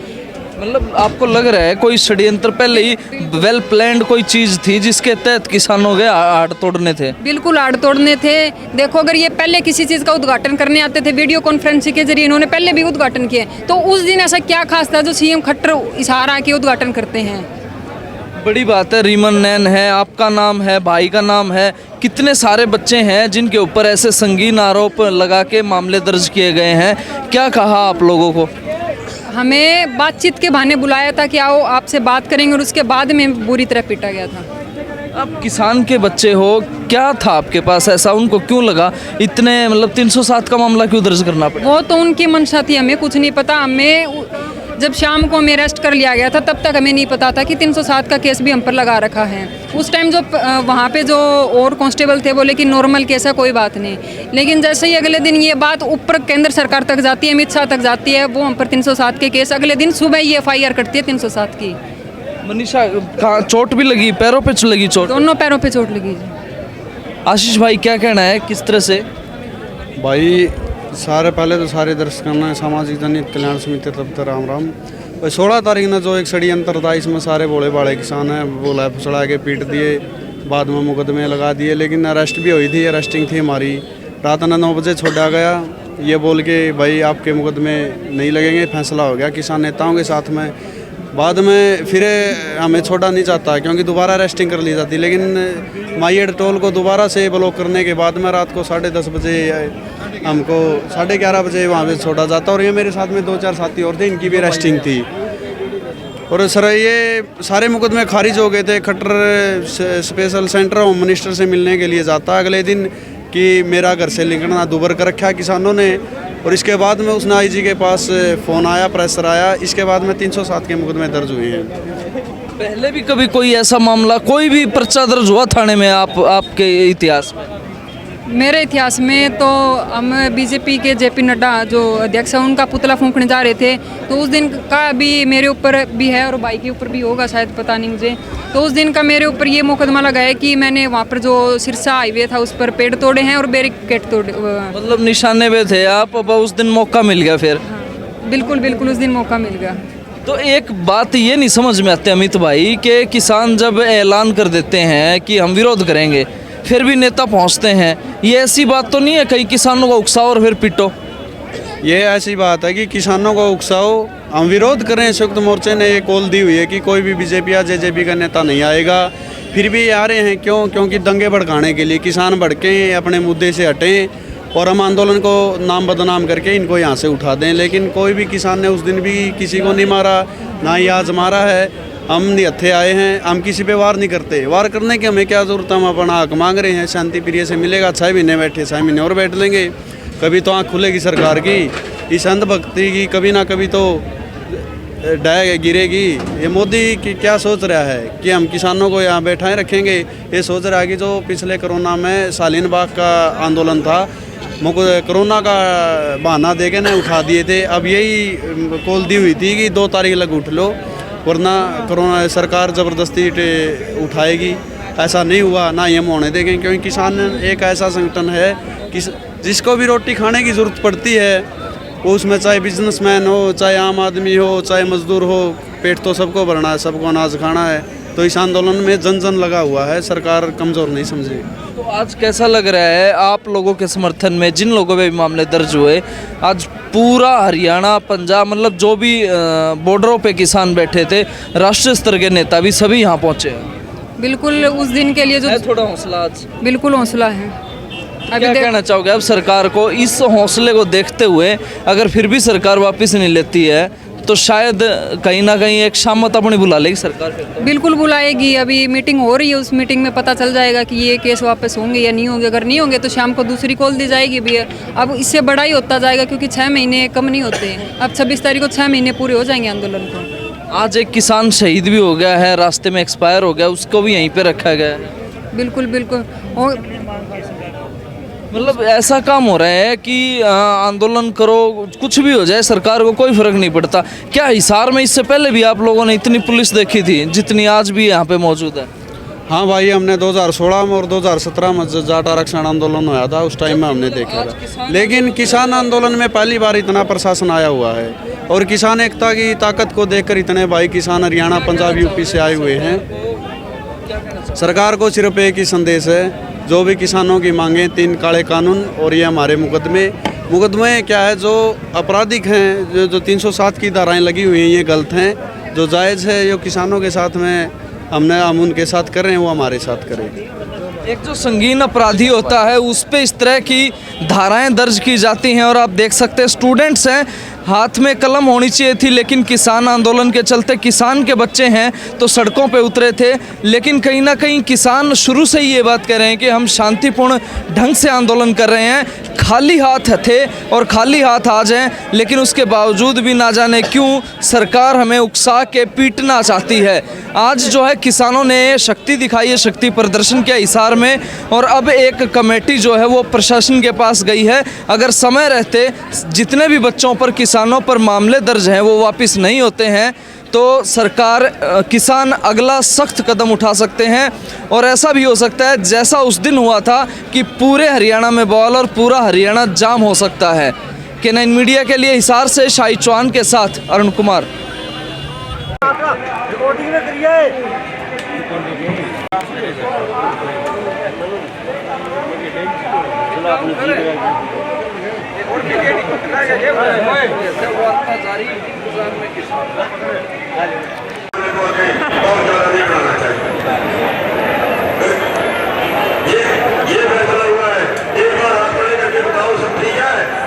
मतलब आपको लग रहा है कोई षड्यंत्र पहले ही वेल प्लान्ड कोई चीज़ थी जिसके तहत किसानों के आड़ तोड़ने थे? बिल्कुल आड़ तोड़ने थे। देखो, अगर ये पहले किसी चीज़ का उद्घाटन करने आते थे वीडियो कॉन्फ्रेंसिंग के जरिए, इन्होंने पहले भी उद्घाटन किए, तो उस दिन ऐसा क्या खास था जो सीएम खट्टर हिसार आके उद्घाटन करते हैं? बड़ी बात है। रीमन नैन है, आपका नाम है, भाई का नाम है, कितने सारे बच्चे हैं जिनके ऊपर ऐसे संगीन आरोप लगा के मामले दर्ज किए गए हैं। क्या कहा आप लोगों को? हमें बातचीत के बहाने बुलाया था कि आओ आपसे बात करेंगे, और उसके बाद में बुरी तरह पीटा गया था। आप किसान के बच्चे हो, क्या था आपके पास ऐसा? उनको क्यों लगा इतने, मतलब 307 का मामला क्यों दर्ज करना पड़ा? वो तो उनकी मंशा थी, हमें कुछ नहीं पता। हमें जब शाम को हमें अरेस्ट कर लिया गया था तब तक हमें नहीं पता था कि 307 का केस भी हम पर लगा रखा है। उस टाइम जो वहाँ पे जो और कांस्टेबल थे बोले कि नॉर्मल केस है, कोई बात नहीं। लेकिन जैसे ही अगले दिन ये बात ऊपर केंद्र सरकार तक जाती है, अमित शाह तक जाती है, वो हम पर 307 के केस, अगले दिन सुबह ये FIR करती है 307 की। मनीषा, चोट भी लगी? पैरों पे लगी चोट? दोनों पैरों पे चोट लगी। आशीष भाई, क्या कहना है, किस तरह से? भाई सारे पहले तो सारे दर्शकों ने सामाजिक जनहित कल्याण समिति तब तक राम राम। 16 तारीख ने जो एक षड्यंत्र था, इसमें सारे भोले भाले किसान हैं बोला फुसड़ा के पीट दिए, बाद में मुकदमे लगा दिए, लेकिन अरेस्ट भी हुई थी, अरेस्टिंग थी हमारी। रात 9 बजे छोड़ा गया ये बोल के भाई आपके मुकदमे नहीं लगेंगे, फैसला हो गया किसान नेताओं के साथ में। बाद में फिर हमें छोड़ा नहीं चाहता क्योंकि दोबारा अरेस्टिंग कर ली जाती, लेकिन माइड टोल को दोबारा से ब्लॉक करने के बाद में रात को 10:30 बजे हमको 11:30 बजे वहाँ पे छोड़ा जाता। और ये मेरे साथ में 2-4 साथी और थे, इनकी भी अरेस्टिंग थी। और सर ये सारे मुकदमे खारिज हो गए थे। Khattar special centre home minister से मिलने के लिए जाता अगले दिन कि मेरा घर से निकलना दुबर कर रखा किसानों ने, और इसके बाद में उसने IG के पास फ़ोन आया, प्रेशर आया, इसके बाद में 307 के मुकदमे दर्ज हुए हैं। पहले भी कभी कोई ऐसा मामला, कोई भी पर्चा दर्ज हुआ थाने में आपके इतिहास में? मेरे इतिहास में तो हम BJP के JP नड्डा जो अध्यक्ष हैं उनका पुतला फूंकने जा रहे थे, तो उस दिन का भी मेरे ऊपर भी है और भाई के ऊपर भी होगा शायद, पता नहीं मुझे। तो उस दिन का मेरे ऊपर ये मुकदमा लगा है कि मैंने वहाँ पर जो सिरसा हाईवे था उस पर पेड़ तोड़े हैं और बैरिकेड तोड़े, मतलब निशाने पे थे आप। अब उस दिन मौका मिल गया फिर? हाँ, बिल्कुल उस दिन मौका मिल गया। तो एक बात ये नहीं समझ में आती अमित भाई कि किसान जब ऐलान कर देते हैं कि हम विरोध करेंगे, फिर भी नेता पहुंचते हैं, ये ऐसी बात तो नहीं है कई किसानों को उकसाओ और फिर पिटो? ये ऐसी बात है कि किसानों को उकसाओ, हम विरोध करें। संयुक्त मोर्चे ने ये कॉल दी हुई है कि कोई भी BJP या JJP का नेता नहीं आएगा, फिर भी आ रहे हैं। क्यों? क्योंकि दंगे भड़काने के लिए। किसान भड़के अपने मुद्दे से हटें और हम आंदोलन को नाम बदनाम करके इनको यहाँ से उठा दें। लेकिन कोई भी किसान ने उस दिन भी किसी को नहीं मारा, ना ही आज मारा है। हम निहत्थे आए हैं, हम किसी पे वार नहीं करते। वार करने की हमें क्या ज़रूरत है? हम अपना हक मांग रहे हैं, शांति प्रिय से मिलेगा। 6 महीने बैठे, 6 महीने और बैठ लेंगे, कभी तो आँख खुलेगी सरकार की। इस अंधभक्ति की कभी ना कभी तो डाय गिरेगी। ये मोदी की क्या सोच रहा है कि हम किसानों को यहाँ बैठाए रखेंगे? ये सोच रहा है कि जो पिछले कोरोना में शालीन बाग का आंदोलन था मुझको कोरोना का बहाना दे के ना उठा दिए थे। अब यही कॉल दी हुई थी कि 2 तारीख लग उठ लो, वरना कोरोना सरकार ज़बरदस्ती उठाएगी। ऐसा नहीं हुआ, ना ही हम होने देंगे, क्योंकि किसान एक ऐसा संगठन है कि जिसको भी रोटी खाने की ज़रूरत पड़ती है, वो उसमें चाहे बिजनेसमैन हो, चाहे आम आदमी हो, चाहे मजदूर हो, पेट तो सबको भरना है, सबको अनाज खाना है। तो इस आंदोलन में जन जन लगा हुआ है, सरकार कमज़ोर नहीं समझेगी। तो आज कैसा लग रहा है आप लोगों के समर्थन में, जिन लोगों पे भी मामले दर्ज हुए, आज पूरा हरियाणा, पंजाब, मतलब जो भी बॉर्डरों पे किसान बैठे थे, राष्ट्रीय स्तर के नेता भी सभी यहाँ पहुँचे हैं। बिल्कुल उस दिन के लिए जो थोड़ा हौसला आज बिल्कुल हौसला है। क्या कहना चाहोगे अब सरकार को इस हौसले को देखते हुए? अगर फिर भी सरकार वापस नहीं लेती है तो शायद कहीं ना कहीं एक शामत अपनी बुला लेगी सरकार फिर। बिल्कुल बुलाएगी। अभी मीटिंग हो रही है, उस मीटिंग में पता चल जाएगा कि ये केस वापस होंगे या नहीं होंगे। अगर नहीं होंगे तो शाम को दूसरी कॉल दी जाएगी भी। अब इससे बड़ा ही होता जाएगा, क्योंकि 6 महीने कम नहीं होते। अब 26 तारीख को 6 महीने पूरे हो जाएंगे आंदोलन को। आज एक किसान शहीद भी हो गया है, रास्ते में एक्सपायर हो गया, उसको भी यहीं पे रखा गया है। बिल्कुल बिल्कुल। और मतलब ऐसा काम हो रहा है कि आंदोलन करो, कुछ भी हो जाए, सरकार को कोई फर्क नहीं पड़ता। क्या हिसार में इससे पहले भी आप लोगों ने इतनी पुलिस देखी थी जितनी आज भी यहाँ पे मौजूद है? हाँ भाई, हमने 2016 में और 2017 में जाट आरक्षण आंदोलन हुआ था, उस टाइम में हमने देखा था। लेकिन किसान आंदोलन में पहली बार इतना प्रशासन आया हुआ है, और किसान एकता की ताकत को देखकर इतने भाई किसान हरियाणा, पंजाब, यूपी से आए हुए हैं। सरकार को सिर्फ एक ही संदेश है, जो भी किसानों की मांगें, 3 काले कानून और ये हमारे मुकदमे क्या है, जो आपराधिक हैं, जो 307 की धाराएं लगी हुई हैं, ये गलत हैं। जो जायज़ है, जो किसानों के साथ में हम उनके साथ कर रहे हैं, वो हमारे साथ करेंगे। एक जो संगीन अपराधी होता है उस पे इस तरह की धाराएं दर्ज की जाती हैं, और आप देख सकते हैं स्टूडेंट्स हैं, हाथ में कलम होनी चाहिए थी, लेकिन किसान आंदोलन के चलते, किसान के बच्चे हैं तो सड़कों पे उतरे थे। लेकिन कहीं ना कहीं किसान शुरू से ही ये बात कर रहे हैं कि हम शांतिपूर्ण ढंग से आंदोलन कर रहे हैं, खाली हाथ थे और खाली हाथ आ जाएं। लेकिन उसके बावजूद भी ना जाने क्यों सरकार हमें उकसा के पीटना चाहती है। आज जो है किसानों ने शक्ति दिखाई है, शक्ति प्रदर्शन किया हिसार में, और अब एक कमेटी जो है वो प्रशासन के पास गई है। अगर समय रहते जितने भी बच्चों पर, किसानों पर मामले दर्ज हैं वो वापस नहीं होते हैं, तो सरकार, किसान अगला सख्त कदम उठा सकते हैं। और ऐसा भी हो सकता है जैसा उस दिन हुआ था कि पूरे हरियाणा में बवाल और पूरा हरियाणा जाम हो सकता है। के9 मीडिया के लिए हिसार से शाही चौहान के साथ अरुण कुमार। ये फैसला हुआ है, एक बार हाथ खड़े करके बताओ सब ठीक है?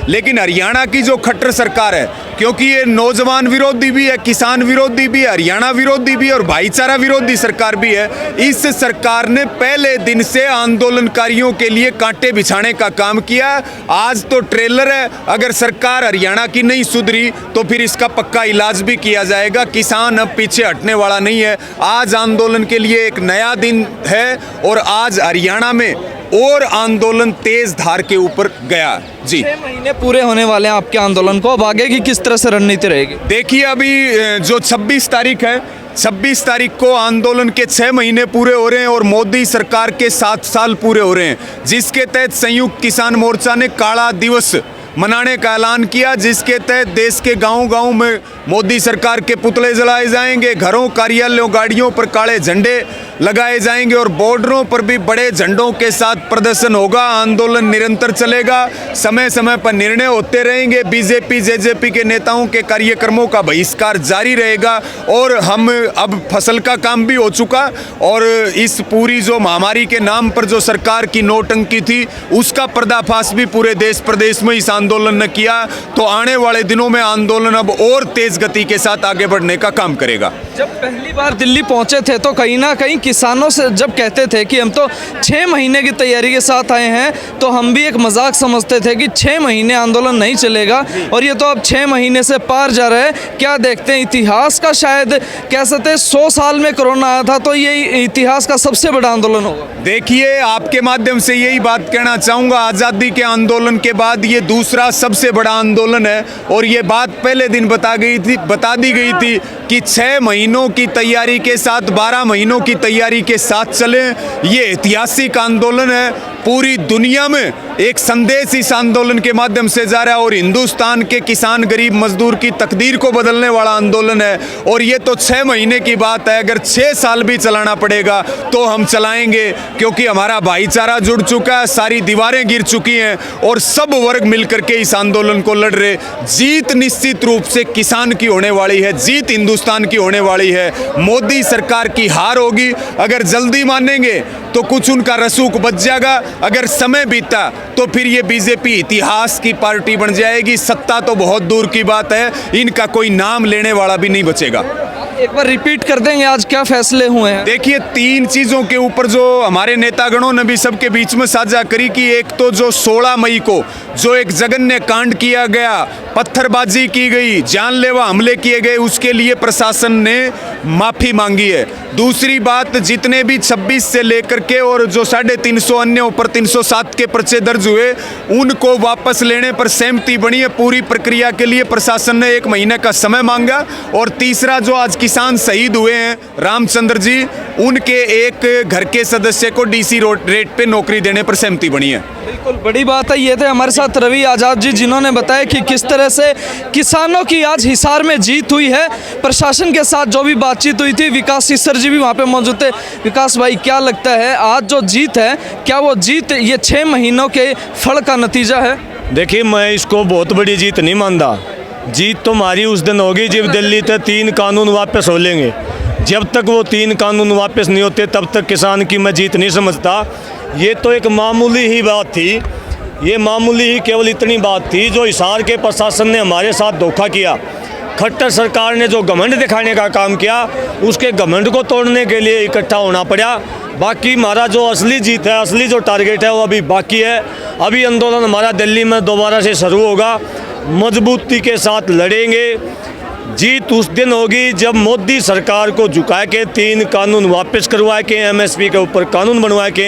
लेकिन हरियाणा की जो खट्टर सरकार है, क्योंकि ये नौजवान विरोधी भी है, किसान विरोधी भी है, हरियाणा विरोधी भी है और भाईचारा विरोधी सरकार भी है, इस सरकार ने पहले दिन से आंदोलनकारियों के लिए कांटे बिछाने का काम किया। आज तो ट्रेलर है, अगर सरकार हरियाणा की नहीं सुधरी तो फिर इसका पक्का इलाज भी किया जाएगा। किसान अब पीछे हटने वाला नहीं है। आज आंदोलन के लिए एक नया दिन है और आज हरियाणा में और आंदोलन तेज धार के ऊपर गया। जी, 6 महीने पूरे होने वाले हैं आपके आंदोलन को, अब आगे की किस तरह से रणनीति रहेगी? देखिए, अभी जो 26 तारीख है, 26 तारीख को आंदोलन के 6 महीने पूरे हो रहे हैं और मोदी सरकार के 7 साल पूरे हो रहे हैं, जिसके तहत संयुक्त किसान मोर्चा ने काला दिवस मनाने का ऐलान किया, जिसके तहत देश के गांव-गांव में मोदी सरकार के पुतले जलाए जाएंगे, घरों, कार्यालयों, गाड़ियों पर काले झंडे लगाए जाएंगे और बॉर्डरों पर भी बड़े झंडों के साथ प्रदर्शन होगा। आंदोलन निरंतर चलेगा, समय समय पर निर्णय होते रहेंगे। बीजेपी जेजेपी के नेताओं के कार्यक्रमों का बहिष्कार जारी रहेगा और हम अब फसल का काम भी हो चुका और इस पूरी जो महामारी के नाम पर जो सरकार की नोटंकी थी उसका पर्दाफाश भी पूरे देश प्रदेश में इस आंदोलन ने किया। तो आने वाले दिनों में आंदोलन अब और तेज गति के साथ आगे बढ़ने का काम करेगा। जब पहली बार दिल्ली पहुंचे थे तो कहीं ना कहीं किसानों से जब कहते थे कि हम तो 6 महीने की तैयारी के साथ आए हैं, तो हम भी एक मजाक समझते थे कि 6 महीने आंदोलन नहीं चलेगा और ये तो अब 6 महीने से पार जा रहा है। क्या देखते हैं, इतिहास का शायद कह सकते हैं 100 साल में कोरोना आया था, तो ये इतिहास का सबसे बड़ा आंदोलन होगा। देखिए, आपके माध्यम से यही बात कहना चाहूँगा, आज़ादी के आंदोलन के बाद ये दूसरा सबसे बड़ा आंदोलन है और ये बात पहले दिन बता दी गई थी कि 6 महीनों की तैयारी के साथ 12 महीनों की तैयारी के साथ चलें। ये ऐतिहासिक आंदोलन है, पूरी दुनिया में एक संदेश इस आंदोलन के माध्यम से जा रहा है और हिंदुस्तान के किसान गरीब मजदूर की तकदीर को बदलने वाला आंदोलन है। और ये तो 6 महीने की बात है, अगर 6 साल भी चलाना पड़ेगा तो हम चलाएंगे, क्योंकि हमारा भाईचारा जुड़ चुका है, सारी दीवारें गिर चुकी हैं और सब वर्ग मिलकर के इस आंदोलन को लड़ रहे। जीत निश्चित रूप से किसान की होने वाली है, जीत हिंदुस्तान की होने वाली है। मोदी सरकार की हार होगी। अगर जल्दी मानेंगे तो कुछ उनका रसूख बच जाएगा, अगर समय बीता तो फिर ये बीजेपी इतिहास की पार्टी बन जाएगी। सत्ता तो बहुत दूर की बात है, इनका कोई नाम लेने वाला भी नहीं बचेगा। एक बार रिपीट कर देंगे आज क्या फैसले हुए हैं? देखिए, 3 चीज़ों के ऊपर जो हमारे नेतागणों ने भी सबके बीच में साझा करी कि एक तो जो 16 मई को जो एक जघन्य कांड किया गया, पत्थरबाजी की गई, जानलेवा हमले किए गए, उसके लिए प्रशासन ने माफ़ी मांगी है। दूसरी बात, जितने भी 26 से लेकर के और जो 350 अन्य ऊपर 307 के पर्चे दर्ज हुए, उनको वापस लेने पर सहमति बनी है। पूरी प्रक्रिया के लिए प्रशासन ने 1 महीने का समय मांगा। और तीसरा, जो आज किसान शहीद हुए हैं रामचंद्र जी, उनके एक घर के सदस्य को डीसी रेट पे नौकरी देने पर सहमति बनी है। बिल्कुल बड़ी बात है। ये थे हमारे साथ रवि आज़ाद जी, जिन्होंने बताया कि किस तरह से किसानों की आज हिसार में जीत हुई है। प्रशासन के साथ जो भी बातचीत हुई थी, विकास सिसर जी भी वहाँ पे मौजूद थे। विकास भाई, क्या लगता है आज जो जीत है, क्या वो जीत ये 6 महीनों के फल का नतीजा है? देखिए, मैं इसको बहुत बड़ी जीत नहीं मानता। जीत तो हमारी उस दिन होगी जब दिल्ली से 3 कानून वापस हो लेंगे। जब तक वो 3 कानून वापस नहीं होते तब तक किसान की मैं जीत नहीं समझता। ये तो एक मामूली ही बात थी, ये मामूली ही केवल इतनी बात थी जो हिसार के प्रशासन ने हमारे साथ धोखा किया। खट्टर सरकार ने जो घमंड दिखाने का काम किया, उसके घमंड को तोड़ने के लिए इकट्ठा होना पड़ा। बाकी हमारा जो असली जीत है, असली जो टारगेट है, वो अभी बाकी है। अभी आंदोलन हमारा दिल्ली में दोबारा से शुरू होगा, मजबूती के साथ लड़ेंगे। जीत उस दिन होगी जब मोदी सरकार को झुका के 3 कानून वापस करवा के, एमएसपी के ऊपर कानून बनवा के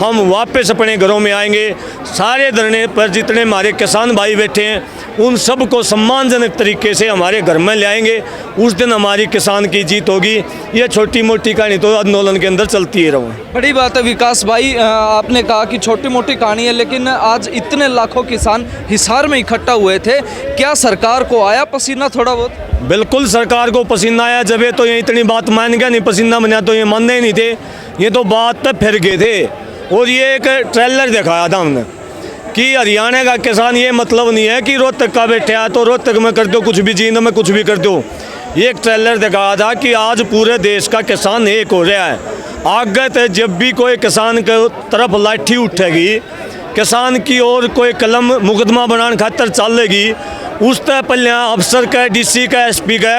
हम वापस अपने घरों में आएंगे। सारे धरने पर जितने हमारे किसान भाई बैठे हैं, उन सबको सम्मानजनक तरीके से हमारे घर में ले आएंगे। उस दिन हमारी किसान की जीत होगी। ये छोटी मोटी कहानी तो आंदोलन के अंदर चलती ही रहूँ। बड़ी बात है विकास भाई, आपने कहा कि छोटी मोटी कहानी है, लेकिन आज इतने लाखों किसान हिसार में इकट्ठा हुए थे। क्या सरकार को आया पसीना थोड़ा बहुत? बिल्कुल सरकार को पसीना आया। जब ये तो ये इतनी बात मान गया, नहीं पसीना बना तो ये मानने ही नहीं थे, ये तो बात पे फिर गए थे। और ये एक ट्रेलर दिखाया था हमने कि हरियाणा का किसान, ये मतलब नहीं है कि रोहतक का बैठे है तो रोहतक में कर दो कुछ भी, जींद में कुछ भी कर दो। ये एक ट्रेलर दिखाया था कि आज पूरे देश का किसान एक हो रहा है। आगे तो जब भी कोई किसान के तरफ लाठी उठेगी, किसान की ओर कोई कलम मुकदमा बनाने खातर चलेगी, उस तरह पहले अफसर का, डीसी का, एसपी का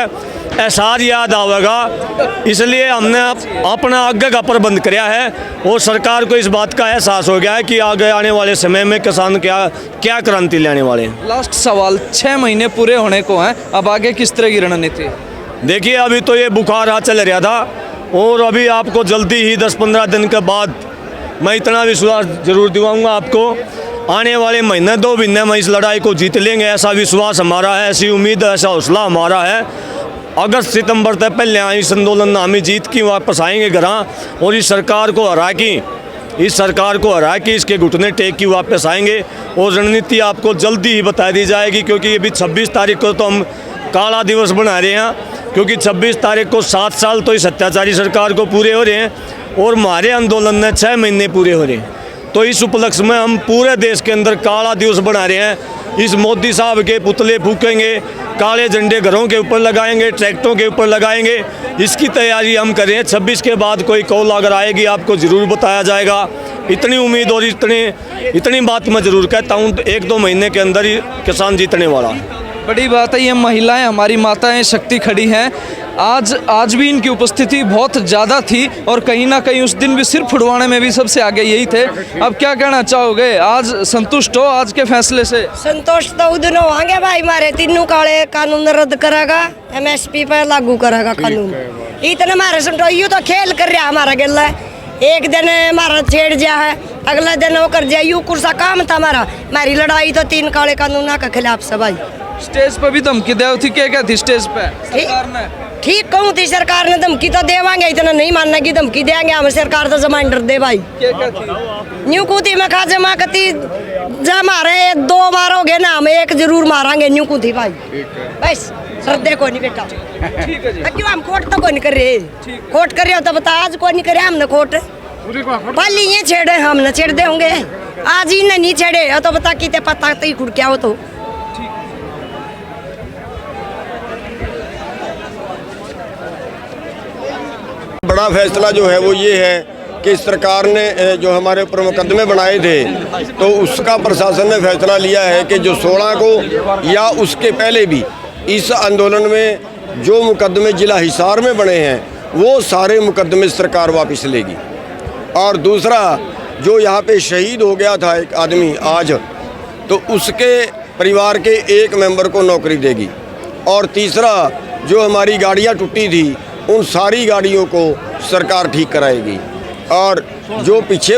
एहसास याद आवेगा। इसलिए हमने अपना आगे का प्रबंध किया है और सरकार को इस बात का एहसास हो गया है कि आगे आने वाले समय में किसान क्या क्रांति लाने वाले हैं। लास्ट सवाल, 6 महीने पूरे होने को हैं, अब आगे किस तरह की रणनीति? देखिए, अभी तो ये बुखार हाथ चल रहा था और अभी आपको जल्दी ही 10-15 दिन के बाद मैं इतना विश्वास जरूर दिलाऊंगा आपको, आने वाले महीने 2 महीने में इस लड़ाई को जीत लेंगे। ऐसा विश्वास हमारा है, ऐसी उम्मीद, ऐसा हौसला हमारा है। अगस्त सितंबर तक पहले इस आंदोलन में हमें जीत की वापस आएंगे घर और इस सरकार को हरा के इसके घुटने टेक की वापस आएंगे। और रणनीति आपको जल्दी ही बता दी जाएगी, क्योंकि अभी 26 तारीख को तो हम काला दिवस बना रहे हैं, क्योंकि 26 तारीख को 7 साल तो इस अत्याचारी सरकार को पूरे हो रहे हैं। और हमारे आंदोलन में 6 महीने पूरे हो रहे हैं। तो इस उपलक्ष्य में हम पूरे देश के अंदर काला दिवस बना रहे हैं। इस मोदी साहब के पुतले फूकेंगे, काले झंडे घरों के ऊपर लगाएंगे, ट्रैक्टरों के ऊपर लगाएंगे। इसकी तैयारी हम कर रहे हैं। 26 के बाद कोई कॉल अगर आएगी आपको ज़रूर बताया जाएगा। इतनी उम्मीद और इतनी बात मैं ज़रूर कहता हूँ, 1-2 महीने के अंदर ही किसान जीतने वाला है। बड़ी बात है, ये महिलाएं, हमारी माताएं शक्ति खड़ी हैं। आज भी इनकी उपस्थिति बहुत ज़्यादा थी और कहीं ना कहीं उस दिन भी सिर्फ फुड़वाने में भी सबसे आगे यही थे। अब क्या कहना चाहोगे, आज संतुष्ट हो आज के फैसले से? संतुष्ट तो उधर होंगे भाई, हमारे तीनों काले कानून रद्द करेगा, MSP पर लागू करेगा कानून। इतना हमारे संतो यूँ तो खेल कर रहा हमारा गिल्ला। एक दिन हमारा छेड़ जा है, अगला दिन वो कर जाए, यूँ कुर्सा काम था हमारा। हमारी लड़ाई तो 3 काले कानून के खिलाफ सब आई। स्टेज पे भी धमकी दे थी, क्या थी स्टेज पे सरकार ने? ठीक कहूँ थी सरकार ने, धमकी तो देवांगे, इतना नहीं मानना कि धमकी देंगे हम। सरकार तो जमांडर दे भाई। क्या थी? न्यू कुती में खा जमा कती जब मारे 2 बार हो गए ना, हम एक जरूर मारेंगे न्यू कुती भाई। बस श्रद्धे को नहीं बेटा। ठीक है जी। क्यों हम कोर्ट तो कोई नहीं कर रहे, कोर्ट कर रहे हो तो बता, आज कोई नहीं करे हमने कोर्ट। पहले ये छेड़े हमने छेड़ दे होंगे, आज ही नहीं छेड़े तो बता कि पता तो खुड़ क्या हो। तो बड़ा फैसला जो है वो ये है कि सरकार ने जो हमारे ऊपर मुकदमे बनाए थे, तो उसका प्रशासन ने फैसला लिया है कि जो 16 को या उसके पहले भी इस आंदोलन में जो मुकदमे जिला हिसार में बने हैं, वो सारे मुकदमे सरकार वापस लेगी। और दूसरा, जो यहाँ पे शहीद हो गया था एक आदमी आज, तो उसके परिवार के एक मेंबर को नौकरी देगी। और तीसरा, जो हमारी गाड़ियाँ टूटी थी, उन सारी गाड़ियों को सरकार ठीक कराएगी। और जो पीछे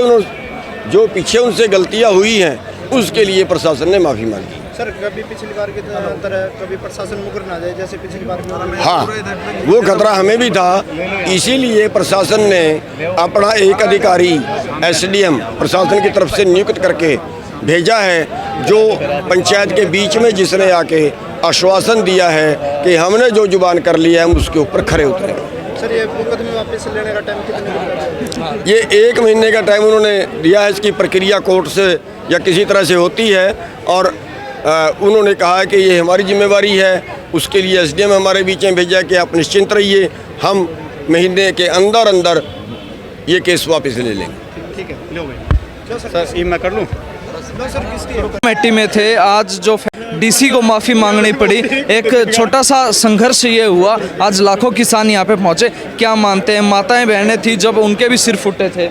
उनसे गलतियां हुई हैं, उसके लिए प्रशासन ने माफ़ी मांगी। सर, कभी पिछली बार की तरह कभी प्रशासन मुकर ना जाए जैसे पिछली बार में? हाँ, वो खतरा हमें भी था, इसीलिए प्रशासन ने अपना एक अधिकारी SDM प्रशासन की तरफ से नियुक्त करके भेजा है, जो पंचायत के बीच में जिसने आके आश्वासन दिया है कि हमने जो जुबान कर लिया है हम उसके ऊपर खरे उतरे। सर, ये मुकदमे वापस लेने का टाइम कितने दिन का? ये 1 महीने का टाइम उन्होंने दिया है। इसकी प्रक्रिया कोर्ट से या किसी तरह से होती है, और उन्होंने कहा है कि ये हमारी जिम्मेवारी है। उसके लिए SDM हमारे बीच में भेजा कि आप निश्चिंत रहिए, हम महीने के अंदर ये केस वापस ले लेंगे। ठीक है, लो भाई। सर, ये मैं कर लूँ? कमेटी में थे, आज जो DC को माफ़ी मांगनी पड़ी, एक छोटा सा संघर्ष ये हुआ। आज लाखों किसान यहाँ पे पहुँचे, क्या मानते हैं? माताएं बहनें थी जब उनके भी सिर फूटे थे।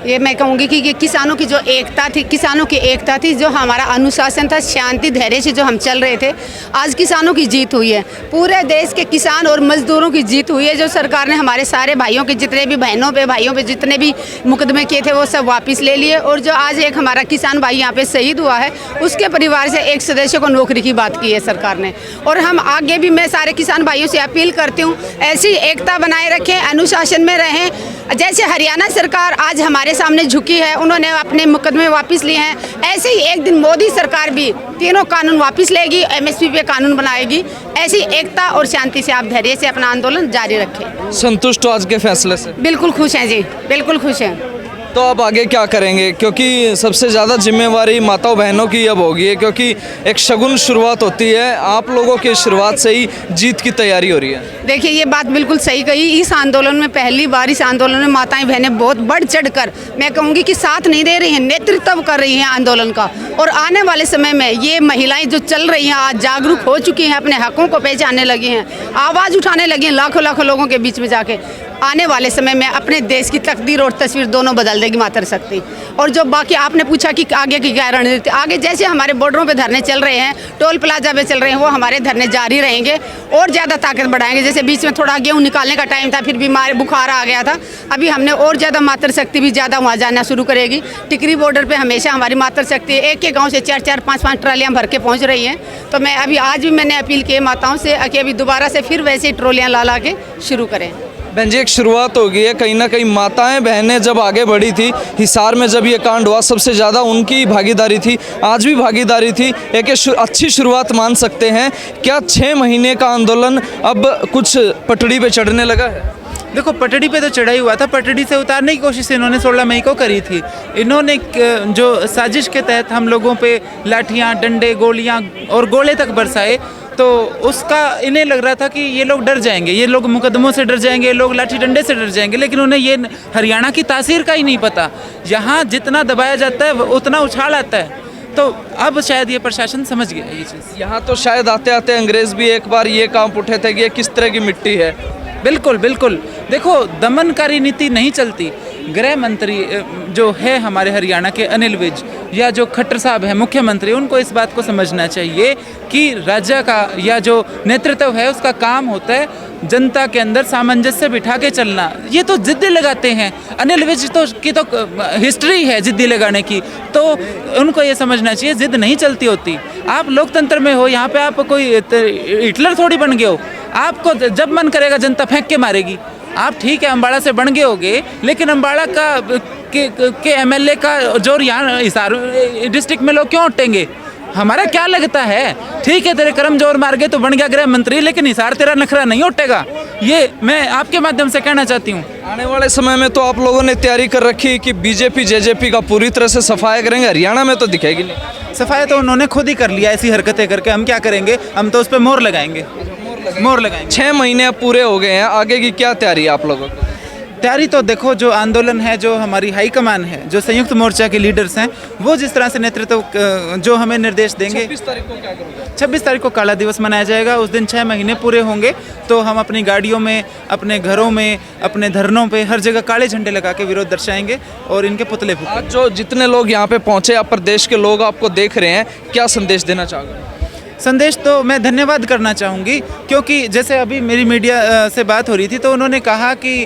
ये मैं कहूँगी कि किसानों की जो एकता थी, किसानों की एकता थी, जो हमारा अनुशासन था, शांति धैर्य से जो हम चल रहे थे, आज किसानों की जीत हुई है। पूरे देश के किसान और मजदूरों की जीत हुई है। जो सरकार ने हमारे सारे भाइयों के, जितने भी बहनों पे भाइयों पे जितने भी मुकदमे किए थे, वो सब वापस ले लिए। और जो आज एक हमारा किसान भाई यहाँ पे शहीद हुआ है, उसके परिवार से एक सदस्य को नौकरी की बात की है सरकार ने। और हम आगे भी, मैं सारे किसान भाइयों से अपील करती हूँ, ऐसी एकता बनाए रखें, अनुशासन में रहें। जैसे हरियाणा सरकार आज हमारे सामने झुकी है, उन्होंने अपने मुकदमे वापस लिए हैं, ऐसे ही एक दिन मोदी सरकार भी तीनों कानून वापस लेगी, MSP पे कानून बनाएगी। ऐसी एकता और शांति से आप धैर्य से अपना आंदोलन जारी रखें। संतुष्ट हो आज के फैसले से? बिल्कुल खुश हैं जी, बिल्कुल खुश हैं। तो अब आगे क्या करेंगे, क्योंकि सबसे ज़्यादा जिम्मेवारी माताओं बहनों की अब होगी है, क्योंकि एक शगुन शुरुआत होती है, आप लोगों की शुरुआत से ही जीत की तैयारी हो रही है। देखिए, ये बात बिल्कुल सही कही। इस आंदोलन में पहली बार इस आंदोलन में माताएं बहनें बहुत बढ़ चढ़कर, मैं कहूँगी कि साथ नहीं दे रही हैं, नेतृत्व कर रही हैं आंदोलन का। और आने वाले समय में ये महिलाएं जो चल रही हैं, आज जागरूक हो चुकी हैं, अपने हकों को पहचानने लगी हैं, आवाज़ उठाने लगी हैं लाखों लाखों लोगों के बीच में जाके। आने वाले समय में अपने देश की तकदीर और तस्वीर दोनों बदल देगी मातृशक्ति। और जो बाकी आपने पूछा कि आगे की क्या रणनीति, आगे जैसे हमारे बॉर्डरों पे धरने चल रहे हैं, टोल प्लाजा पे चल रहे हैं, वो हमारे धरने जारी रहेंगे और ज़्यादा ताकत बढ़ाएंगे। जैसे बीच में थोड़ा गेहूँ निकालने का टाइम था, फिर बीमार बुखार आ गया था, अभी हमने और ज़्यादा मातृशक्ति भी ज़्यादा वहाँ जाना शुरू करेगी। टिकरी बॉर्डर पर हमेशा हमारी मातृशक्ति एक गाँव से 4-4, 5-5 ट्रालियाँ भर के पहुँच रही हैं। तो मैं अभी आज भी मैंने अपील की माताओं से कि अभी दोबारा से फिर वैसे ही ट्रॉलियाँ ला के शुरू करें। बहन जी, एक शुरुआत हो गई है, कहीं ना कहीं माताएं बहनें जब आगे बढ़ी थी, हिसार में जब ये कांड हुआ सबसे ज़्यादा उनकी भागीदारी थी, आज भी भागीदारी थी, एक अच्छी शुरुआत मान सकते हैं। क्या 6 महीने का आंदोलन अब कुछ पटड़ी पे चढ़ने लगा है? देखो पटड़ी पे तो चढ़ाई हुआ था, पटड़ी से उतारने की कोशिश इन्होंने 16 मई को करी थी। इन्होंने जो साजिश के तहत हम लोगों पे लाठियाँ, डंडे, गोलियाँ और गोले तक बरसाए, तो उसका इन्हें लग रहा था कि ये लोग डर जाएंगे, ये लोग मुकदमों से डर जाएंगे, ये लोग लाठी डंडे से डर जाएंगे, लेकिन उन्हें ये हरियाणा की तासीर का ही नहीं पता। यहाँ जितना दबाया जाता है उतना उछाल आता है। तो अब शायद ये प्रशासन समझ गया ये चीज़। यहाँ तो शायद आते आते अंग्रेज भी एक बार ये काम उठे थे कि ये किस तरह की मिट्टी है। बिल्कुल बिल्कुल, देखो दमनकारी नीति नहीं चलती। गृह मंत्री जो है हमारे हरियाणा के अनिल विज, या जो खट्टर साहब हैं मुख्यमंत्री, उनको इस बात को समझना चाहिए कि राज्य का या जो नेतृत्व है उसका काम होता है जनता के अंदर सामंजस्य बिठा के चलना। ये तो जिद्दी लगाते हैं, अनिल विज की तो हिस्ट्री है जिद्दी लगाने की, तो उनको ये समझना चाहिए जिद नहीं चलती होती। आप लोकतंत्र में हो, यहाँ पे आप कोई हिटलर थोड़ी बन गए हो। आपको जब मन करेगा जनता फेंक के मारेगी। आप ठीक है अम्बाड़ा से बन गए होगे, लेकिन अम्बाड़ा के एमएलए का जोर यहाँ हिसार डिस्ट्रिक्ट में लोग क्यों उठेंगे? हमारा क्या लगता है? ठीक है तेरे कर्म जोर मार गए तो बन गया गृह मंत्री, लेकिन हिसार तेरा नखरा नहीं उठेगा। ये मैं आपके माध्यम से कहना चाहती हूँ। आने वाले समय में तो आप लोगों ने तैयारी कर रखी कि बीजेपी जेजेपी का पूरी तरह से सफाया करेंगे, हरियाणा में तो दिखेगी नहीं। सफाया तो उन्होंने खुद ही कर लिया ऐसी हरकतें करके, हम क्या करेंगे? हम तो उस पर मोहर लगाएंगे। 6 महीने अब पूरे हो गए हैं, आगे की क्या तैयारी है आप लोगों की? तैयारी तो देखो, जो आंदोलन है, जो हमारी हाईकमान है, जो संयुक्त मोर्चा के लीडर्स हैं, वो जिस तरह से नेतृत्व जो हमें निर्देश देंगे। 26 तारीख को क्या करोगे? 26 तारीख को काला दिवस मनाया जाएगा। उस दिन 6 महीने पूरे होंगे, तो हम अपनी गाड़ियों में, अपने घरों में, अपने धरनों पे हर जगह काले झंडे लगा के विरोध दर्शाएंगे और इनके पुतले फूकेंगे। आज जो जितने लोग यहाँ पे पहुँचे, आप प्रदेश के लोग आपको देख रहे हैं, क्या संदेश देना चाहोगे? संदेश तो मैं धन्यवाद करना चाहूँगी, क्योंकि जैसे अभी मेरी मीडिया से बात हो रही थी तो उन्होंने कहा कि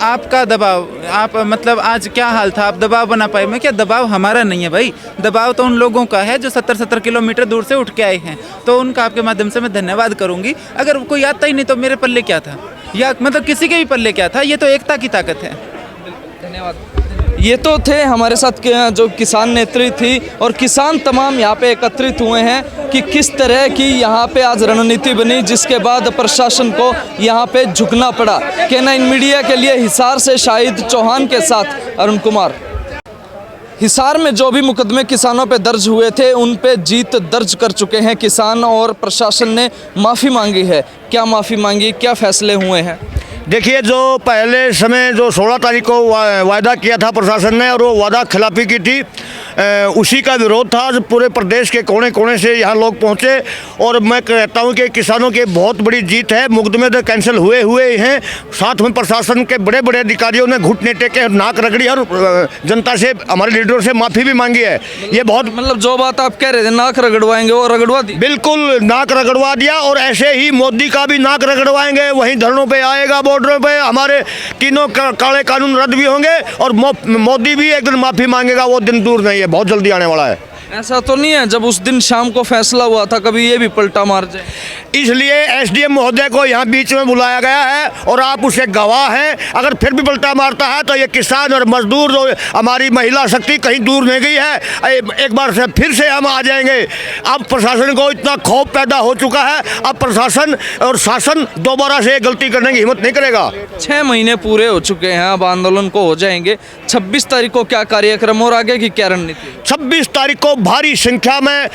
आपका दबाव, आप मतलब आज क्या हाल था, आप दबाव बना पाए। मैं क्या, दबाव हमारा नहीं है भाई, दबाव तो उन लोगों का है जो 70-70 किलोमीटर दूर से उठ के आए हैं। तो उनका आपके माध्यम से मैं धन्यवाद करूँगी। अगर कोई आता ही नहीं तो मेरे पल्ले क्या था, या मतलब किसी के भी पल्ले क्या था? ये तो एकता की ताकत है। धन्यवाद। ये तो थे हमारे साथ जो किसान नेत्री थी, और किसान तमाम यहाँ पे एकत्रित हुए हैं कि किस तरह की यहाँ पे आज रणनीति बनी, जिसके बाद प्रशासन को यहाँ पे झुकना पड़ा। K9 मीडिया के लिए हिसार से शाहिद चौहान के साथ अरुण कुमार। हिसार में जो भी मुकदमे किसानों पे दर्ज हुए थे, उन पे जीत दर्ज कर चुके हैं किसान, और प्रशासन ने माफ़ी मांगी है। क्या माफ़ी मांगी, क्या फैसले हुए हैं? देखिए, जो पहले समय जो 16 तारीख को वायदा किया था प्रशासन ने, और वो वादा खिलाफी की थी, उसी का विरोध था। आज पूरे प्रदेश के कोने कोने से यहाँ लोग पहुँचे, और मैं कहता हूँ कि किसानों की बहुत बड़ी जीत है। मुकदमे तो कैंसिल हुए हैं, साथ में प्रशासन के बड़े बड़े अधिकारियों ने घुटने टेके, नाक रगड़ी, और जनता से, हमारे लीडरों से माफ़ी भी मांगी है। ये बहुत, मतलब जो बात आप कह रहे थे नाक रगड़वाएंगे, वो रगड़वा दी? बिल्कुल नाक रगड़वा दिया, और ऐसे ही मोदी का भी नाक रगड़वाएंगे। वहीं धरनों पर आएगा, बॉर्डरों पे हमारे तीनों काले कानून रद्द भी होंगे, और मोदी भी एक दिन माफ़ी मांगेगा। वो दिन दूर नहीं है, बहुत जल्दी आने वाला है। ऐसा तो नहीं है जब उस दिन शाम को फैसला हुआ था कभी ये भी पलटा मार जाए? इसलिए एसडीएम महोदय को यहाँ बीच में बुलाया गया है, और आप उसके गवाह हैं। अगर फिर भी पलटा मारता है तो ये किसान और मजदूर, जो हमारी महिला शक्ति कहीं दूर नहीं गई है, एक बार से फिर से हम आ जाएंगे। अब प्रशासन को इतना खौफ पैदा हो चुका है, अब प्रशासन और शासन दोबारा से गलती करने की हिम्मत नहीं करेगा। 6 महीने पूरे हो चुके हैं, अब आंदोलन को हो जाएंगे। 26 तारीख को क्या कार्यक्रम और आगे की क्या रणनीति? 26 तारीख को भारी संख्या में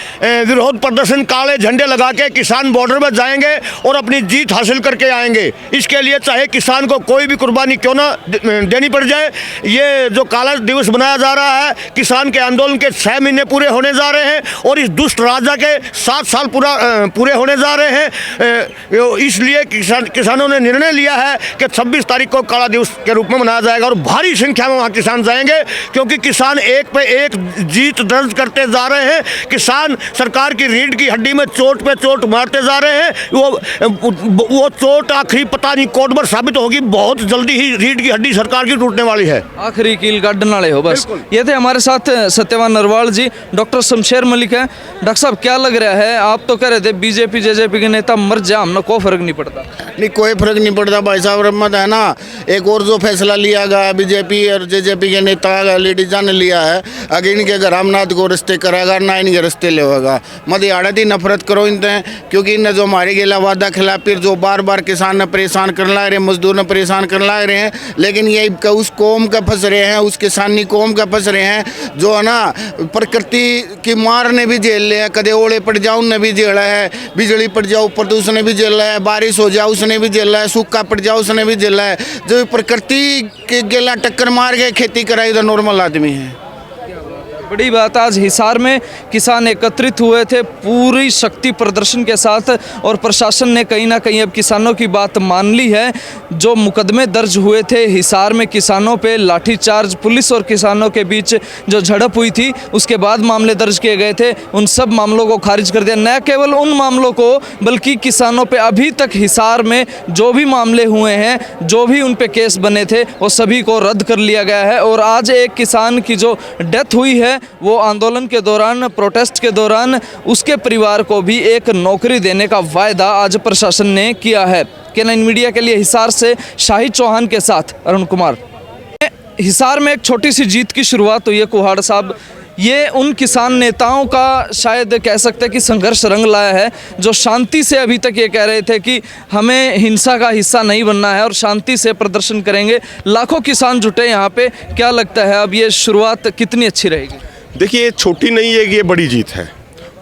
विरोध प्रदर्शन, काले झंडे लगा के किसान बॉर्डर में जाएंगे और अपनी जीत हासिल करके आएंगे। इसके लिए चाहे किसान को कोई भी कुर्बानी क्यों ना देनी पड़ जाए। ये जो काला दिवस मनाया जा रहा है, किसान के आंदोलन के 6 महीने पूरे होने जा रहे हैं, और इस दुष्ट राजा के 7 साल पूरे होने जा रहे हैं। इसलिए किसानों ने निर्णय लिया है कि 26 तारीख को काला दिवस के रूप में मनाया जाएगा, और भारी संख्या में वहाँ किसान जाएंगे, क्योंकि किसान एक पे एक जीत दर्ज करते जा रहे हैं। किसान सरकार की रीढ़ की हड्डी में चोट पे चोट मारते जा रहे हैं। वो चोट आखिरी पता नहीं कौन बार साबित होगी। बहुत जल्दी ही रीढ़ की हड्डी सरकार की टूटने वाली है। आखिरी कील गार्डन वाले हो बस। ये थे हमारे साथ सत्यवान नरवाल जी। डॉक्टर शमशेर मलिक है। डॉक्टर साहब क्या लग रहा है, आप तो कह रहे थे बीजेपी जेजेपी के नेता मर जाए, हमने कोई फर्क नहीं पड़ता। नहीं कोई फर्क नहीं पड़ता भाई साहब, रहमत है ना। एक और जो फैसला लिया गया बीजेपी और जेजेपी के नेता लेडीजा ने लिया है, अगर इनके घर रामनाथ को रिश्ते करेगा ना इनके रिश्ते लेगा, मत आड़त ही नफरत करो इनसे, क्योंकि इन्हें जो हमारे गेला वादा खिलाफ फिर जो बार बार किसान ने परेशान करने लग रहे हैं, मजदूर ने परेशान करने लग रहे हैं, लेकिन ये उस कौम का फंस रहे हैं, उस किसानी कौम का फंस रहे हैं जो है ना प्रकृति की मार ने भी झेल लिया है। कदे ओले पड़ जाओ उनने भी झेला है, बिजली पड़ जाओ ऊपर तो उसने भी झेला है, बारिश हो जाओ उसने भी झेला है, सूखा पड़ जाओ उसने भी झेला है। जो प्रकृति के गेला टक्कर मार के खेती कराई तो नॉर्मल आदमी है। बड़ी बात, आज हिसार में किसान एकत्रित हुए थे पूरी शक्ति प्रदर्शन के साथ और प्रशासन ने कहीं ना कहीं अब किसानों की बात मान ली है। जो मुकदमे दर्ज हुए थे हिसार में किसानों पे लाठीचार्ज, पुलिस और किसानों के बीच जो झड़प हुई थी उसके बाद मामले दर्ज किए गए थे, उन सब मामलों को खारिज कर दिया। न केवल उन मामलों को बल्कि किसानों पे अभी तक हिसार में जो भी मामले हुए हैं, जो भी उन पे केस बने थे वो सभी को रद्द कर लिया गया है। और आज एक किसान की जो डेथ हुई है वो आंदोलन के दौरान, प्रोटेस्ट के दौरान, उसके परिवार को भी एक नौकरी देने का वायदा आज प्रशासन ने किया है। के9 मीडिया के लिए हिसार से शाहिद चौहान के साथ अरुण कुमार। हिसार में एक छोटी सी जीत की शुरुआत हुई है कुहाड़ साहब, ये उन किसान नेताओं का शायद कह सकते हैं कि संघर्ष रंग लाया है जो शांति से अभी तक ये कह रहे थे कि हमें हिंसा का हिस्सा नहीं बनना है और शांति से प्रदर्शन करेंगे। लाखों किसान जुटे यहाँ पे, क्या लगता है अब ये शुरुआत कितनी अच्छी रहेगी? देखिए, छोटी नहीं है, ये बड़ी जीत है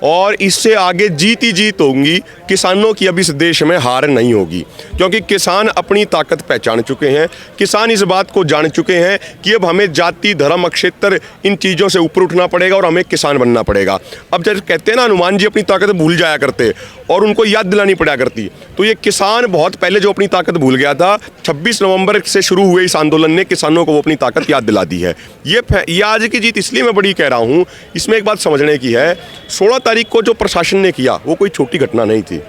और इससे आगे जीत ही जीत होंगी। किसानों की अब इस देश में हार नहीं होगी, क्योंकि किसान अपनी ताकत पहचान चुके हैं। किसान इस बात को जान चुके हैं कि अब हमें जाति, धर्म, क्षेत्र, इन चीज़ों से ऊपर उठना पड़ेगा और हमें किसान बनना पड़ेगा। अब जैसे कहते हैं ना, हनुमान जी अपनी ताकत भूल जाया करते और उनको याद दिलानी पड़ा करती, तो ये किसान बहुत पहले जो अपनी ताकत भूल गया था, 26 नवंबर से शुरू हुए इस आंदोलन ने किसानों को वो अपनी ताकत याद दिला दी है। ये आज की जीत इसलिए मैं बड़ी कह रहा हूँ, इसमें एक बात समझने की है, 16 तारीख को जो प्रशासन ने किया वो कोई छोटी घटना नहीं थी।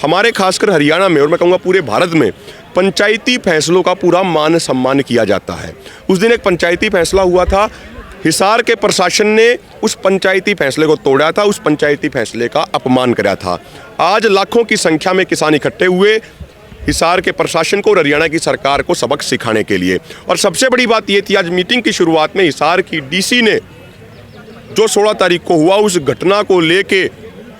हमारे खासकर हरियाणा में और मैं कहूँगा पूरे भारत में पंचायती फैसलों का पूरा मान सम्मान किया जाता है। उस दिन एक पंचायती फैसला हुआ था, हिसार के प्रशासन ने उस पंचायती फैसले को तोड़ा था, उस पंचायती फैसले का अपमान किया था। आज लाखों की संख्या में किसान इकट्ठे हुए हिसार के प्रशासन को और हरियाणा की सरकार को सबक सिखाने के लिए। और सबसे बड़ी बात ये थी, आज मीटिंग की शुरुआत में हिसार की डीसी ने जो 16 तारीख को हुआ उस घटना को लेके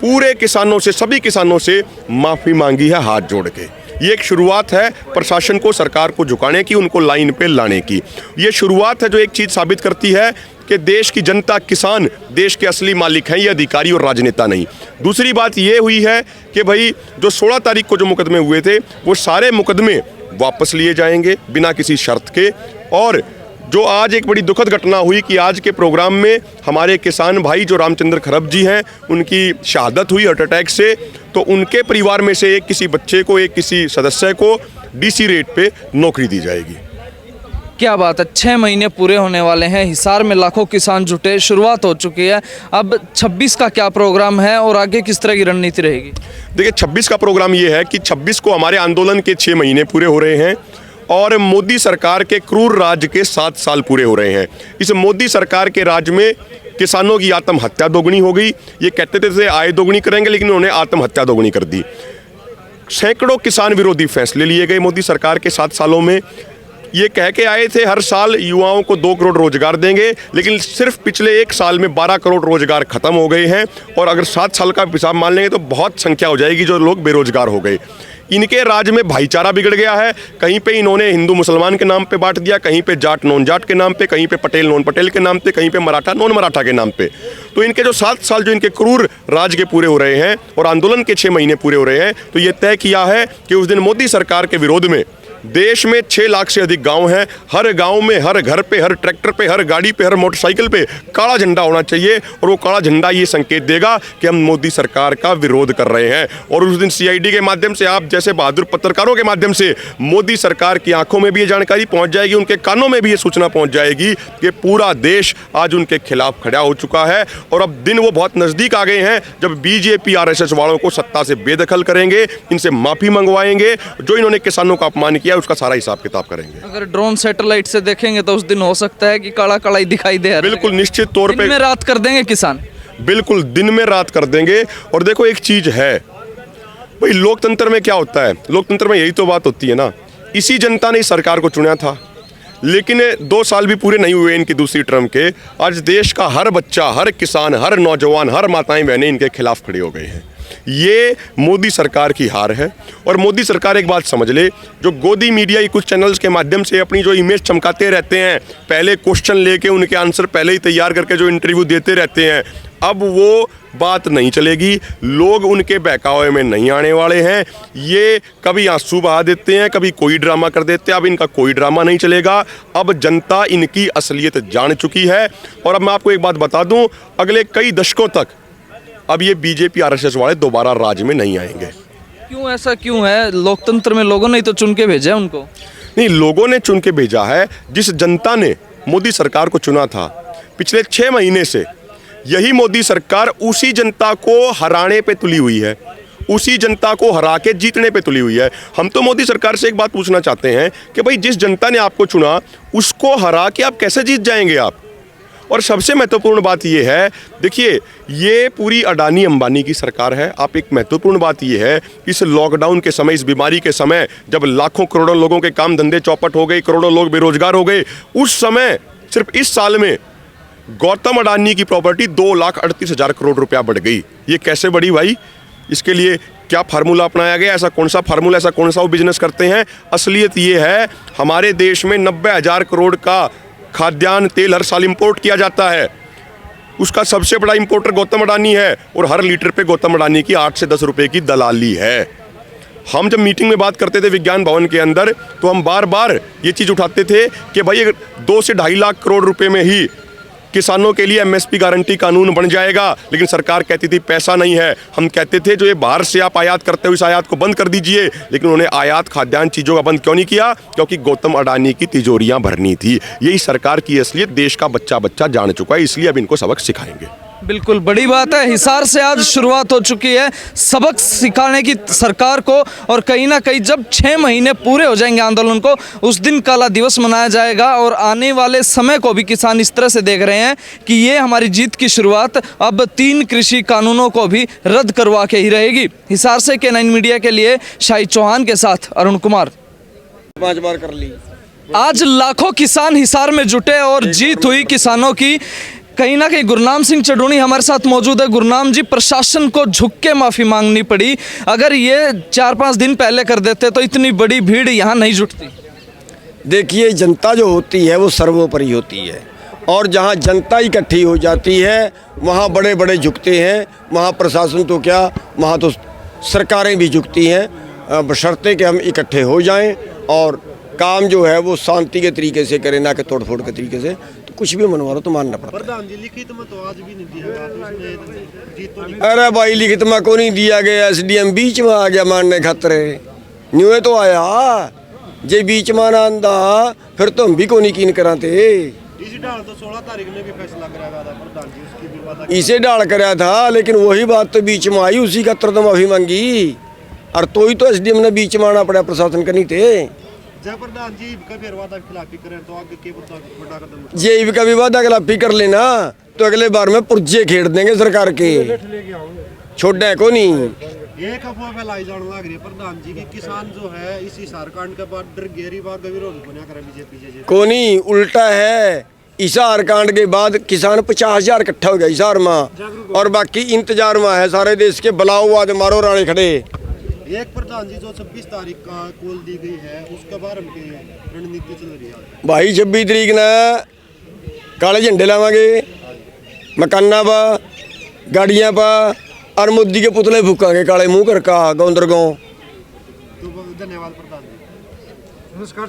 पूरे किसानों से, सभी किसानों से माफ़ी मांगी है हाथ जोड़ के। ये एक शुरुआत है प्रशासन को, सरकार को झुकाने की, उनको लाइन पे लाने की। ये शुरुआत है जो एक चीज़ साबित करती है कि देश की जनता, किसान देश के असली मालिक हैं, ये अधिकारी और राजनेता नहीं। दूसरी बात ये हुई है कि भाई जो 16 तारीख को जो मुकदमे हुए थे वो सारे मुकदमे वापस लिए जाएंगे बिना किसी शर्त के। और जो आज एक बड़ी दुखद घटना हुई कि आज के प्रोग्राम में हमारे किसान भाई जो रामचंद्र खरब जी हैं, उनकी शहादत हुई हार्ट अटैक से, तो उनके परिवार में से एक किसी बच्चे को, एक किसी सदस्य को डीसी रेट पे नौकरी दी जाएगी। क्या बात है, 6 महीने पूरे होने वाले हैं, हिसार में लाखों किसान जुटे, शुरुआत हो चुकी है। अब 26 का क्या प्रोग्राम है और आगे किस तरह की रणनीति रहेगी? देखिए, 26 का प्रोग्राम ये है कि 26 को हमारे आंदोलन के 6 महीने पूरे हो रहे हैं और मोदी सरकार के क्रूर राज के 7 साल पूरे हो रहे हैं। इस मोदी सरकार के राज में किसानों की आत्महत्या दोगुनी हो गई। ये कहते थे आय दोगुनी करेंगे, लेकिन उन्होंने आत्महत्या दोगुनी कर दी। सैकड़ों किसान विरोधी फैसले लिए गए मोदी सरकार के 7 सालों में। ये कह के आए थे हर साल युवाओं को 2 करोड़ रोजगार देंगे, लेकिन सिर्फ पिछले 1 साल में 12 करोड़ रोजगार खत्म हो गए हैं। और अगर 7 साल का हिसाब मान लेंगे तो बहुत संख्या हो जाएगी जो लोग बेरोजगार हो गए। इनके राज में भाईचारा बिगड़ गया है। कहीं पे इन्होंने हिंदू मुसलमान के नाम पे बांट दिया, कहीं पे जाट नॉन जाट के नाम पे, कहीं पे पटेल नॉन पटेल के नाम पे, कहीं पे मराठा नॉन मराठा के नाम पे। तो इनके जो 7 साल जो इनके क्रूर राज के पूरे हो रहे हैं और आंदोलन के 6 महीने पूरे हो रहे हैं, तो ये तय किया है कि उस दिन मोदी सरकार के विरोध में देश में 6 लाख से अधिक गांव हैं। हर गांव में, हर घर पे, हर ट्रैक्टर पे, हर गाड़ी पे, हर मोटरसाइकिल पे काला झंडा होना चाहिए। और वो काला झंडा ये संकेत देगा कि हम मोदी सरकार का विरोध कर रहे हैं। और उस दिन CID के माध्यम से, आप जैसे बहादुर पत्रकारों के माध्यम से मोदी सरकार की आंखों में भी ये जानकारी पहुंच जाएगी, उनके कानों में भी ये सूचना पहुंच जाएगी कि पूरा देश आज उनके खिलाफ खड़ा हो चुका है। और अब दिन वो बहुत नज़दीक आ गए हैं जब BJP RSS वालों को सत्ता से बेदखल करेंगे, इनसे माफ़ी मंगवाएंगे, जो इन्होंने किसानों का अपमान किया उसका सारा हिसाब किताब करेंगे। अगर ड्रोन सैटेलाइट से देखेंगे तो उस दिन हो सकता है कि काला काला ही दिखाई दे। बिल्कुल निश्चित तौर पे दिन में रात कर देंगे किसान, बिल्कुल दिन में रात कर देंगे। और देखो एक चीज है, भाई लोकतंत्र में क्या होता है, लोकतंत्र में यही तो बात होती है ना, इसी जनता ने इस सरकार को चुना था, लेकिन 2 साल भी पूरे नहीं हुए इनकी दूसरी टर्म के, आज देश का हर बच्चा, हर किसान, हर नौजवान, हर माताएं बहनें इनके खिलाफ खड़े हो गए हैं। ये मोदी सरकार की हार है। और मोदी सरकार एक बात समझ ले, जो गोदी मीडिया कुछ चैनल्स के माध्यम से अपनी जो इमेज चमकाते रहते हैं, पहले क्वेश्चन लेके उनके आंसर पहले ही तैयार करके जो इंटरव्यू देते रहते हैं, अब वो बात नहीं चलेगी। लोग उनके बहकावे में नहीं आने वाले हैं। ये कभी आंसू बहा देते हैं, कभी कोई ड्रामा कर देते हैं। अब इनका कोई ड्रामा नहीं चलेगा। अब जनता इनकी असलियत जान चुकी है। और अब मैं आपको एक बात बता दूं, अगले कई दशकों तक अब ये बीजेपी आरएसएस वाले दोबारा राज में नहीं आएंगे। क्यों ऐसा क्यों है? लोकतंत्र में लोगों ने तो चुन के भेजा है उनको। नहीं, लोगों ने चुन के भेजा है। जिस जनता ने मोदी सरकार को चुना था पिछले 6 महीने से, यही मोदी सरकार उसी जनता को हराने पे तुली हुई है, उसी जनता को हरा के जीतने पे तुली हुई है। हम तो मोदी सरकार से एक बात पूछना चाहते हैं कि भाई जिस जनता ने आपको चुना उसको हरा के आप कैसे जीत जाएंगे आप? और सबसे महत्वपूर्ण बात यह है, देखिए ये पूरी अडानी अंबानी की सरकार है। आप एक महत्वपूर्ण बात यह है, इस लॉकडाउन के समय, इस बीमारी के समय, जब लाखों करोड़ों लोगों के काम धंधे चौपट हो गए, करोड़ों लोग बेरोजगार हो गए, उस समय सिर्फ इस साल में गौतम अडानी की प्रॉपर्टी 2,38,000 करोड़ रुपया बढ़ गई। ये कैसे बढ़ी भाई? इसके लिए क्या फार्मूला अपनाया गया? ऐसा कौन सा फार्मूला, ऐसा कौन सा वो बिजनेस करते हैं? असलियत ये है, हमारे देश में 90,000 करोड़ का खाद्यान्न तेल हर साल इंपोर्ट किया जाता है। उसका सबसे बड़ा इंपोर्टर गौतम अडानी है और हर लीटर पे गौतम अडानी की 8 से 10 रुपए की दलाली है। हम जब मीटिंग में बात करते थे विज्ञान भवन के अंदर, तो हम बार बार ये चीज़ उठाते थे कि भाई अगर 2 से 2.5 लाख करोड़ रुपए में ही किसानों के लिए एमएसपी गारंटी कानून बन जाएगा, लेकिन सरकार कहती थी पैसा नहीं है। हम कहते थे जो ये बाहर से आप आयात करते हो इस आयात को बंद कर दीजिए, लेकिन उन्होंने आयात खाद्यान्न चीज़ों का बंद क्यों नहीं किया? क्योंकि गौतम अडानी की तिजोरियां भरनी थी। यही सरकार की असलियत देश का बच्चा बच्चा जान चुका है, इसलिए अब इनको सबक सिखाएंगे। बिल्कुल बड़ी बात है। हिसार से आज शुरुआत हो चुकी है सबक सिखाने की सरकार को, और कहीं ना कहीं जब 6 महीने पूरे हो जाएंगे आंदोलन को, उस दिन काला दिवस मनाया जाएगा। और आने वाले समय को भी किसान इस तरह से देख रहे हैं कि ये हमारी जीत की शुरुआत अब 3 कृषि कानूनों को भी रद्द करवा के ही रहेगी। हिसार से K9 मीडिया के लिए शाहिद चौहान के साथ अरुण कुमार। 5 बार कर ली। आज लाखों किसान हिसार में जुटे और जीत हुई किसानों की। कहीं ना कहीं गुरनाम सिंह चडूणी हमारे साथ मौजूद है। गुरनाम जी, प्रशासन को झुक के माफ़ी मांगनी पड़ी। अगर ये 4-5 दिन पहले कर देते तो इतनी बड़ी भीड़ यहाँ नहीं जुटती। देखिए, जनता जो होती है वो सर्वोपरि होती है, और जहाँ जनता इकट्ठी हो जाती है वहाँ बड़े बड़े झुकते हैं। वहाँ प्रशासन तो क्या, वहाँ तो सरकारें भी झुकती हैं, बशर्ते कि हम इकट्ठे हो जाएं और काम जो है वो शांति के तरीके से करें, ना कि तोड़ फोड़ के तरीके से। तो कुछ भी मनवा लो तो मानना पड़ता है। अरे भाई, लिखित में को नहीं दिया गया, SDM बीच में आ गया मानने खातर। न्यूए तो आया जे बीच में ना आंदा फिर तो हम भी को नहीं कीन कराते। इसे डाल तो 16 तारीख में भी फैसला कराया था प्रधान जी, उसकी भी बात इसे डाल कराया था, लेकिन वही बात तो बीच में आई, उसी का तो माफी मांगी। और तो ही तो SDM ने बीच में आना पड़ा, प्रशासन का नहीं थे। जय प्रधान जी कभी वादा खिलाफी करें तो आगे के बड़ा कदम, जे कभी वादा खिलाफी कर लेना तो अगले बार में पुर्जे खेड़ देंगे सरकार के, छोड़ने को नहीं। एक अफवाह फैलाई जाने लग रही है प्रधान जी की किसान जो है इस हिसार कांड के बाद डर गहरी बात विरोध बना कर बीजेपी को नहीं, उल्टा है। हिसार कांड के बाद किसान 50,000 इकट्ठा हो गया हिसार में, और बाकी इंतजार में है सारे देश के। बलाओ आज मारो राणे खड़े। एक प्रधान जी जो 26 तारीख का कॉल दी गई है उसके बारे में रणनीति चल रही है भाई। 26 तारीख ने काले झंडे लावांगे मकाना पर, गाड़ियां पर, और मोदी के पुतले फूकांगे काले मुंह कर का गाँव दर गाँव। तो धन्यवाद प्रधान जी। नमस्कार।